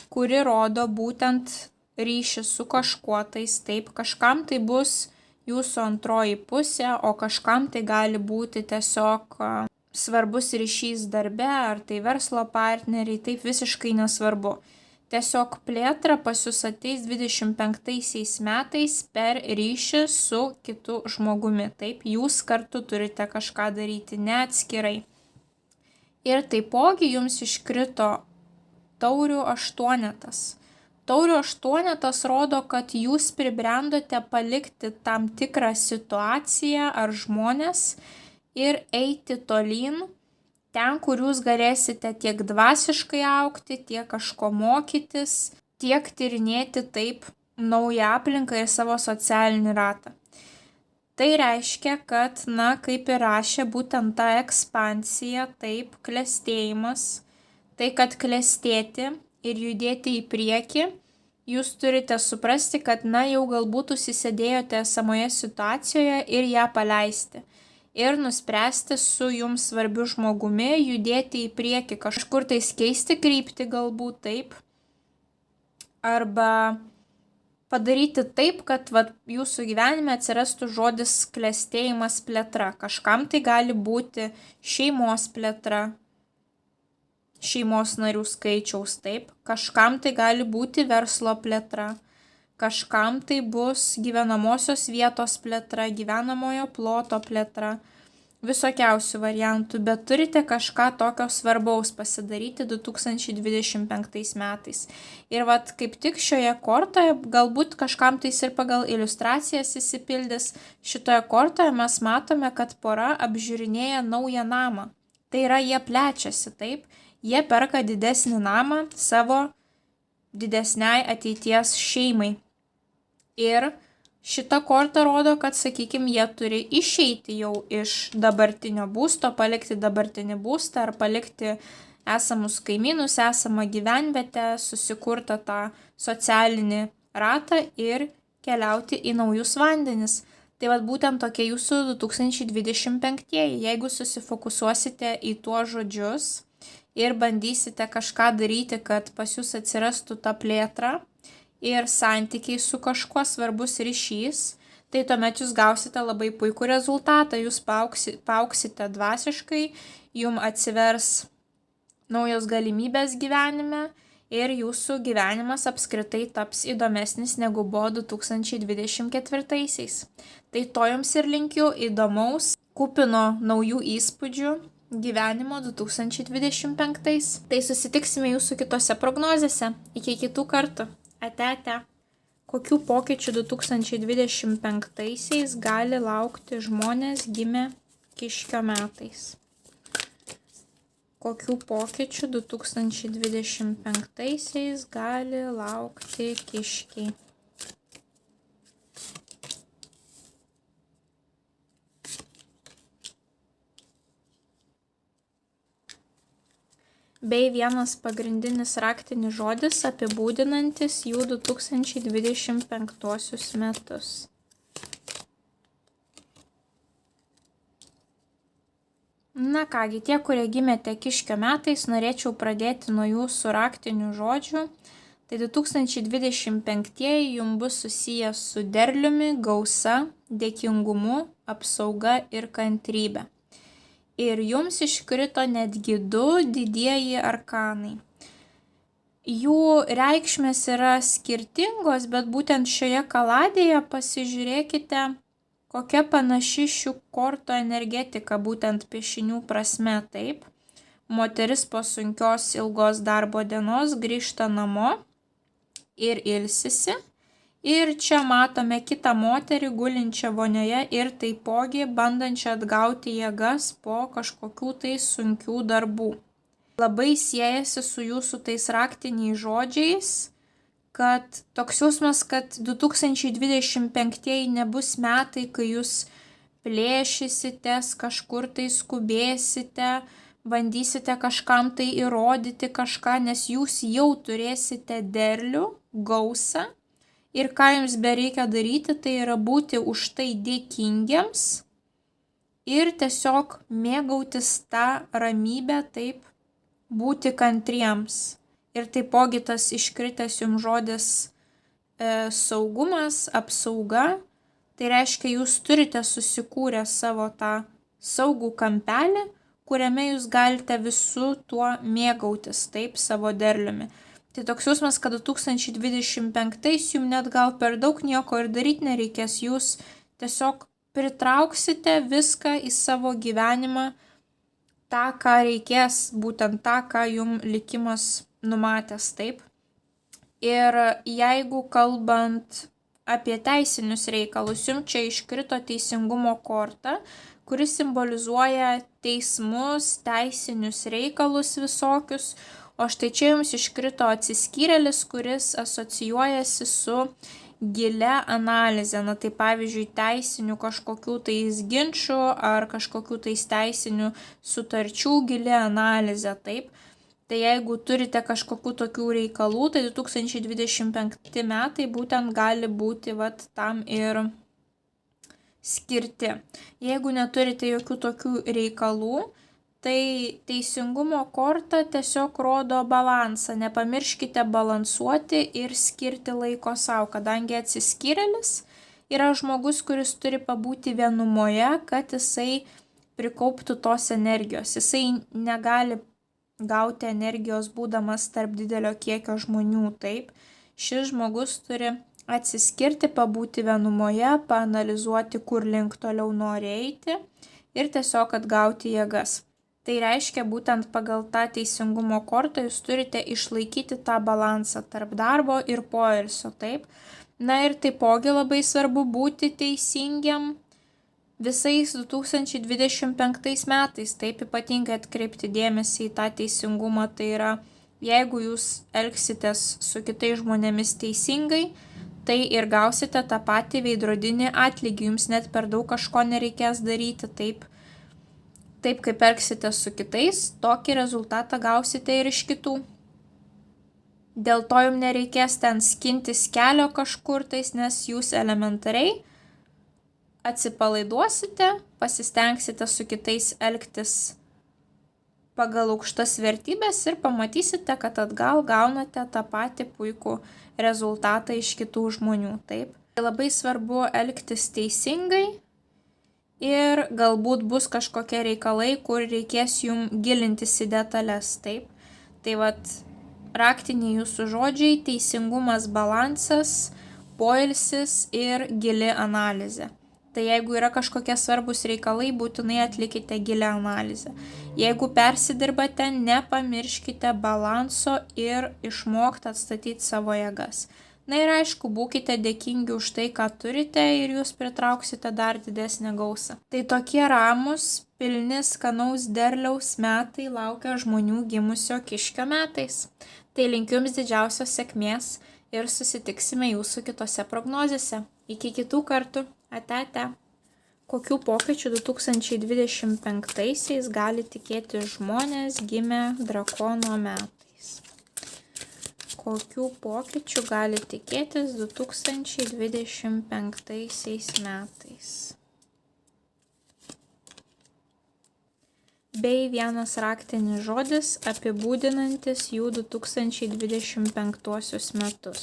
kuri rodo būtent ryšį su kažkuo tais. Taip, kažkam tai bus jūsų antroji pusė, o kažkam tai gali būti tiesiog svarbus ryšys darbe, ar tai verslo partneriai, taip visiškai nesvarbu. Tiesiog plėtra pas jūs ateis 25 metais per ryšį su kitu žmogumi. Taip, jūs kartu turite kažką daryti, ne atskirai. Ir taipogi jums iškrito taurių aštuonetas. Taurių aštuonetas rodo, kad jūs pribrendote palikti tam tikrą situaciją ar žmonės ir eiti tolyn. Ten, kur jūs galėsite tiek dvasiškai augti, tiek kažko mokytis, tiek tyrinėti taip naują aplinką ir savo socialinį ratą. Tai reiškia, kad, kaip ir rašė, būtent ta ekspansija, taip, klestėjimas, tai kad klestėti ir judėti į priekį, jūs turite suprasti, kad, jau galbūt užsisėdėjote esamoje situacijoje ir ją paleisti. Ir nuspręsti su jums svarbiu žmogumi, judėti į priekį, kažkur tais keisti kryptį galbūt taip. Arba padaryti taip, kad jūsų gyvenime atsirastų žodis klestėjimas, plėtra. Kažkam tai gali būti šeimos plėtra, šeimos narių skaičiaus taip. Kažkam tai gali būti verslo plėtra. Kažkam tai bus gyvenamosios vietos plėtra, gyvenamojo ploto plėtra, visokiausių variantų, bet turite kažką tokio svarbaus pasidaryti 2025 metais. Ir kaip tik šioje kortoje, galbūt kažkam tais ir pagal iliustracijas įsipildys, šitoje kortoje mes matome, kad pora apžiūrinėja naują namą. Tai yra, jie plečiasi, taip, jie perka didesnį namą savo didesniai ateities šeimai. Ir šita korta rodo, kad, sakykime, jie turi išeiti jau iš dabartinio būsto, palikti dabartinį būstą ar palikti esamus kaimynus, esamą gyvenvietę, susikurtą tą socialinį ratą ir keliauti į naujus vandenis. Tai būtent tokie jūsų 2025-ieji. Jeigu susifokusuosite į tuos žodžius ir bandysite kažką daryti, kad pas jūs atsirastų ta plėtra, ir santykiai su kažkuo svarbus ryšys, tai tuomet jūs gausite labai puikų rezultatą, jūs paauksite dvasiškai, jums atsivers naujos galimybės gyvenime ir jūsų gyvenimas apskritai taps įdomesnis negu buvo 2024-aisiais. Tai to jums ir linkiu įdomaus, kupino naujų įspūdžių gyvenimo 2025-ais. Tai susitiksime jūsų kitose prognozėse. Iki kitų kartų. Ate. Kokių pokyčių 2025-aisiais gali laukti žmonės gimę Kiškio metais? Kokių pokyčių 2025-aisiais gali laukti Kiškiai? Bei vienas pagrindinis raktinis žodis apibūdinantis jų 2025 metus. Na kągi, tie, kurie gimėte Kiškio metais, norėčiau pradėti nuo jūsų raktinių žodžių. Tai 2025 jums bus susiję su derliumi, gausa, dėkingumu, apsauga ir kantrybė. Ir jums iškrito netgi 2 didieji arkanai. Jų reikšmės yra skirtingos, bet būtent šioje kaladėje pasižiūrėkite, kokia panaši šių kortų energetika, būtent piešinių prasme, taip. Moteris po sunkios ilgos darbo dienos grįžta namo ir ilsisi. Ir čia matome kitą moterį gulinčią vonioje ir taipogi bandančią atgauti jėgas po kažkokių tai sunkių darbų. Labai siejasi su jūsų tais raktiniais žodžiais, kad toks jausmas, kad 2025 nebus metai, kai jūs plėšysitės, kažkur tai skubėsite, bandysite kažkam tai įrodyti kažką, nes jūs jau turėsite derlių, gausą ir ką jums bereikia daryti, tai yra būti už tai dėkingiems ir tiesiog mėgautis tą ramybę, taip, būti kantriems. Ir taipogi tas iškritęs jums žodis saugumas, apsauga, tai reiškia, jūs turite susikūrę savo tą saugų kampelį, kuriame jūs galite visų tuo mėgautis, taip, savo derliumi. Tai toks jausmas, kad 2025 jums net gal per daug nieko ir daryti nereikės, jūs tiesiog pritrauksite viską į savo gyvenimą, tą, ką reikės, būtent tą, ką jums likimas numatęs, taip. Ir jeigu kalbant apie teisinius reikalus, jums čia iškrito teisingumo korta, kuris simbolizuoja teismus, teisinius reikalus visokius, o štai čia jums iškrito atsiskyrėlis, kuris asocijuojasi su gilia analizė. Na tai pavyzdžiui, teisinių kažkokių tais ginčių ar kažkokių tais teisinių sutarčių gili analizė, taip. Tai jeigu turite kažkokių tokių reikalų, tai 2025 metai būtent gali būti tam ir skirti. Jeigu neturite jokių tokių reikalų, tai teisingumo korta tiesiog rodo balansą. Nepamirškite balansuoti ir skirti laiko savo, kadangi atsiskyrėlis yra žmogus, kuris turi pabūti vienumoje, kad jisai prikauptų tos energijos. Jisai negali gauti energijos būdamas tarp didelio kiekio žmonių, taip. Šis žmogus turi atsiskirti, pabūti vienumoje, paanalizuoti, kur link toliau nori eiti ir tiesiog atgauti jėgas. Tai reiškia, būtent pagal tą teisingumo kortą jūs turite išlaikyti tą balansą tarp darbo ir poilsio, taip. Na ir taipogi labai svarbu būti teisingiam visais 2025 metais, taip, ypatingai atkreipti dėmesį į tą teisingumą, tai yra, jeigu jūs elgsitės su kitais žmonėmis teisingai, tai ir gausite tą patį veidrodinį atlygį, jums net per daug kažko nereikės daryti, taip. Taip kaip elgsite su kitais, tokį rezultatą gausite ir iš kitų. Dėl to jums nereikės ten skintis kelio kažkur tais, nes jūs elementariai atsipalaiduosite, pasistengsite su kitais elgtis pagal aukštas vertybės ir pamatysite, kad atgal gaunate tą patį puikų rezultatą iš kitų žmonių. Taip. Labai svarbu elgtis teisingai. Ir galbūt bus kažkokie reikalai, kur reikės jums gilintis į detalės, taip. Tai raktiniai jūsų žodžiai – teisingumas, balansas, poilsis ir gili analizė. Tai jeigu yra kažkokie svarbus reikalai, būtinai atlikite gilią analizę. Jeigu persidirbate, nepamirškite balanso ir išmokti atstatyti savo jėgas. Na ir aišku, būkite dėkingi už tai, ką turite ir jūs pritrauksite dar didesnę gausą. Tai tokie ramus, pilni skanaus derliaus metai laukia žmonių gimusio Kiškio metais. Tai linkiu jums didžiausios sėkmės ir susitiksime jūsų kitose prognozėse. Iki kitų kartų. Ate, ate. Kokių pokyčių 2025-aisiais gali tikėti žmonės gimę drakono metais? Kokių pokyčių gali tikėtis 2025 metais? bei vienas raktinis žodis apibūdinantis jų 2025 metus.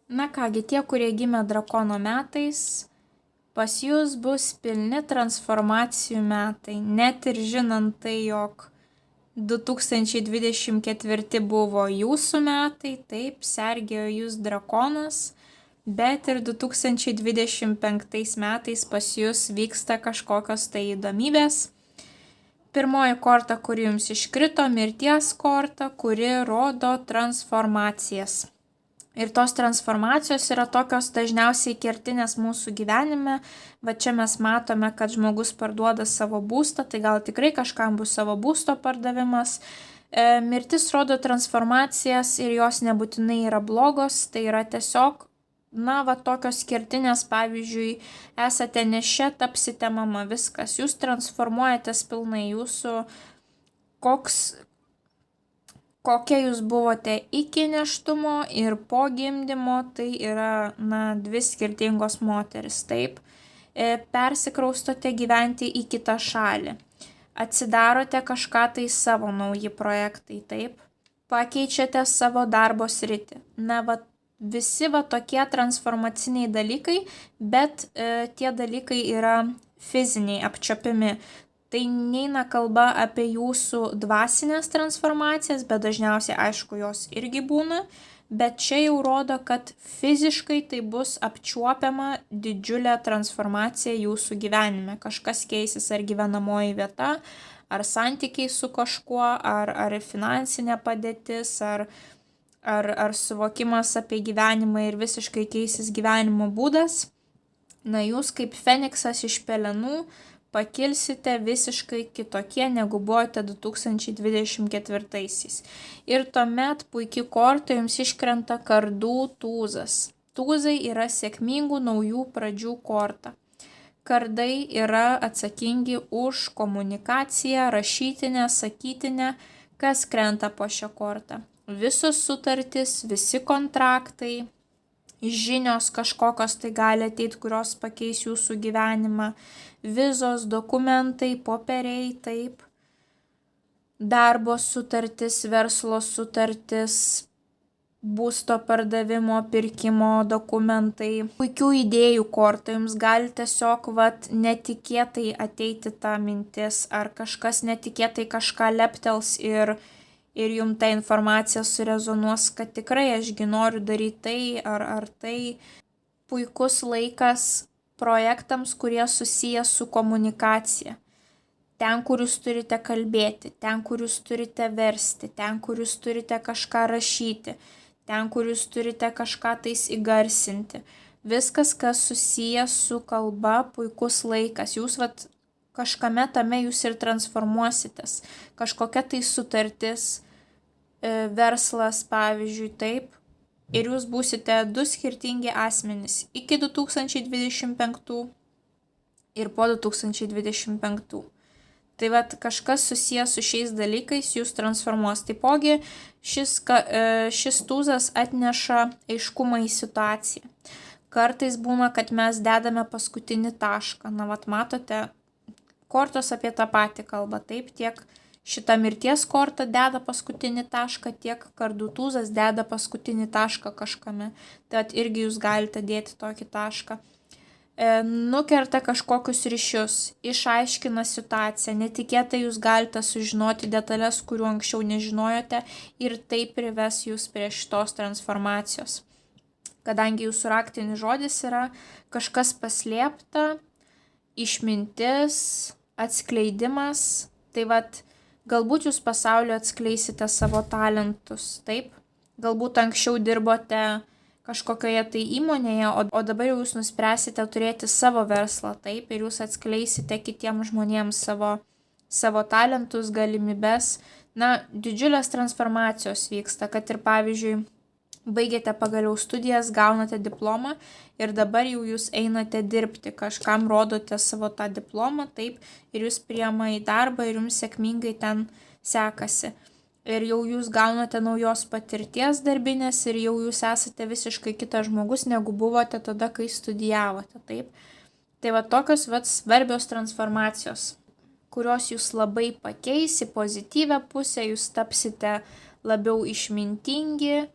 Na kągi, tie, kurie gimė drakono metais, pas jūs bus pilni transformacijų metai, net ir žinant tai, jog 2024 buvo jūsų metai, taip, sergėjo jūs drakonas, bet ir 2025 metais pas jūs vyksta kažkokios tai įdomybės. Pirmoji korta, kuri jums iškrito, mirties korta, kuri rodo transformacijas. Ir tos transformacijos yra tokios dažniausiai kertinės mūsų gyvenime. Va čia mes matome, kad žmogus parduoda savo būstą, tai gal tikrai kažkam bus savo būsto pardavimas. Mirtis rodo transformacijas ir jos nebūtinai yra blogos, tai yra tiesiog, tokios kertinės, pavyzdžiui, esate nėščia, tapsite mama, viskas. Jūs transformuojatės pilnai, jūsų kokia jūs buvote iki nėštumo ir po gimdymo, tai yra, dvi skirtingos moteris, taip. Persikraustote gyventi į kitą šalį. Atsidarote kažką tai savo, nauji projektai, taip. Pakeičiate savo darbo sritį. Visi tokie transformaciniai dalykai, bet tie dalykai yra fiziniai, apčiuopiami. Tai neina kalba apie jūsų dvasinės transformacijas, bet dažniausiai, aišku, jos irgi būna, bet čia jau rodo, kad fiziškai tai bus apčiuopiama didžiulė transformacija jūsų gyvenime. Kažkas keisis, ar gyvenamoji vieta, ar santykiai su kažkuo, ar finansinė padėtis, ar suvokimas apie gyvenimą ir visiškai keisis gyvenimo būdas. Jūs kaip Feniksas iš pelenų pakilsite visiškai kitokie, negu buvote 2024. Ir tuomet puikiai korta jums iškrenta kardų tūzas. Tūzai yra sėkmingų naujų pradžių korta. Kardai yra atsakingi už komunikaciją, rašytinę, sakytinę, kas krenta po šią kortą. Visos sutartys, visi kontraktai, žinios kažkokios tai gali ateiti, kurios pakeis jūsų gyvenimą. Vizos, dokumentai, popieriai, taip, darbo sutartis, verslo sutartis, būsto pardavimo, pirkimo dokumentai, puikių idėjų korta, jums gali tiesiog netikėtai ateiti ta mintis, ar kažkas netikėtai kažką leptels ir jums ta informacija surezonuos, kad tikrai ašgi noriu daryti tai ar tai. Puikus laikas projektams, kurie susiję su komunikacija. Ten, kur jūs turite kalbėti, ten, kur jūs turite versti, ten, kur jūs turite kažką rašyti, ten, kur jūs turite kažką tais įgarsinti. Viskas, kas susiję su kalba, puikus laikas. Jūs kažkame tame jūs ir transformuositės. Kažkokia tai sutartis, verslas, pavyzdžiui, taip. Ir jūs būsite du skirtingi asmenys iki 2025 ir po 2025. Tai kažkas susijęs su šiais dalykais jūs transformuos. Taipogi šis tūzas atneša aiškumą į situaciją. Kartais būna, kad mes dedame paskutinį tašką. Matote, kortos apie tą patį kalbą, taip, tiek šita mirties korta deda paskutinį tašką, tiek kardų tūzas deda paskutinį tašką kažkame. Tai irgi jūs galite dėti tokį tašką. Nukerta kažkokius ryšius, išaiškina situaciją, netikėtai jūs galite sužinoti detalės, kurių anksčiau nežinojote ir tai prives jūs prie šitos transformacijos. Kadangi jūsų raktinis žodis yra kažkas paslėpta, išmintis, atskleidimas, tai galbūt jūs pasaulio atskleisite savo talentus, taip? Galbūt anksčiau dirbote kažkokioje tai įmonėje, o dabar jau jūs nuspręsite turėti savo verslą, taip? Ir jūs atskleisite kitiems žmonėms savo talentus, galimybes. Didžiulės transformacijos vyksta, kad ir pavyzdžiui, baigėte pagaliau studijas, gaunate diplomą ir dabar jau jūs einate dirbti, kažkam rodote savo tą diplomą, taip, ir jūs priima į darbą ir jums sėkmingai ten sekasi. ir jau jūs gaunate naujos patirties darbinės ir jau jūs esate visiškai kitas žmogus, negu buvote tada, kai studijavote, taip. Tai va tokios svarbios transformacijos, kurios jūs labai pakeis į pozityvę pusę, jūs tapsite labiau išmintingi,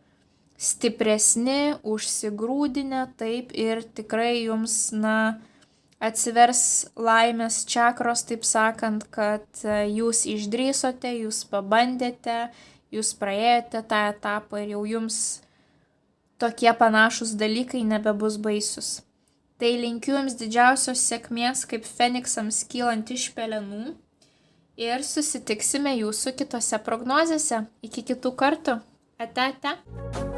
stipresni, užsigrūdinę, taip, ir tikrai jums, atsivers laimės čakros, taip sakant, kad jūs išdrįsote, jūs pabandėte, jūs praėjote tą etapą ir jau jums tokie panašus dalykai nebebus baisus. Tai linkiu jums didžiausios sėkmės kaip feniksams kylant iš pelenų ir susitiksime jūsų kitose prognozėse. Iki kitų kartų. Ate, ate.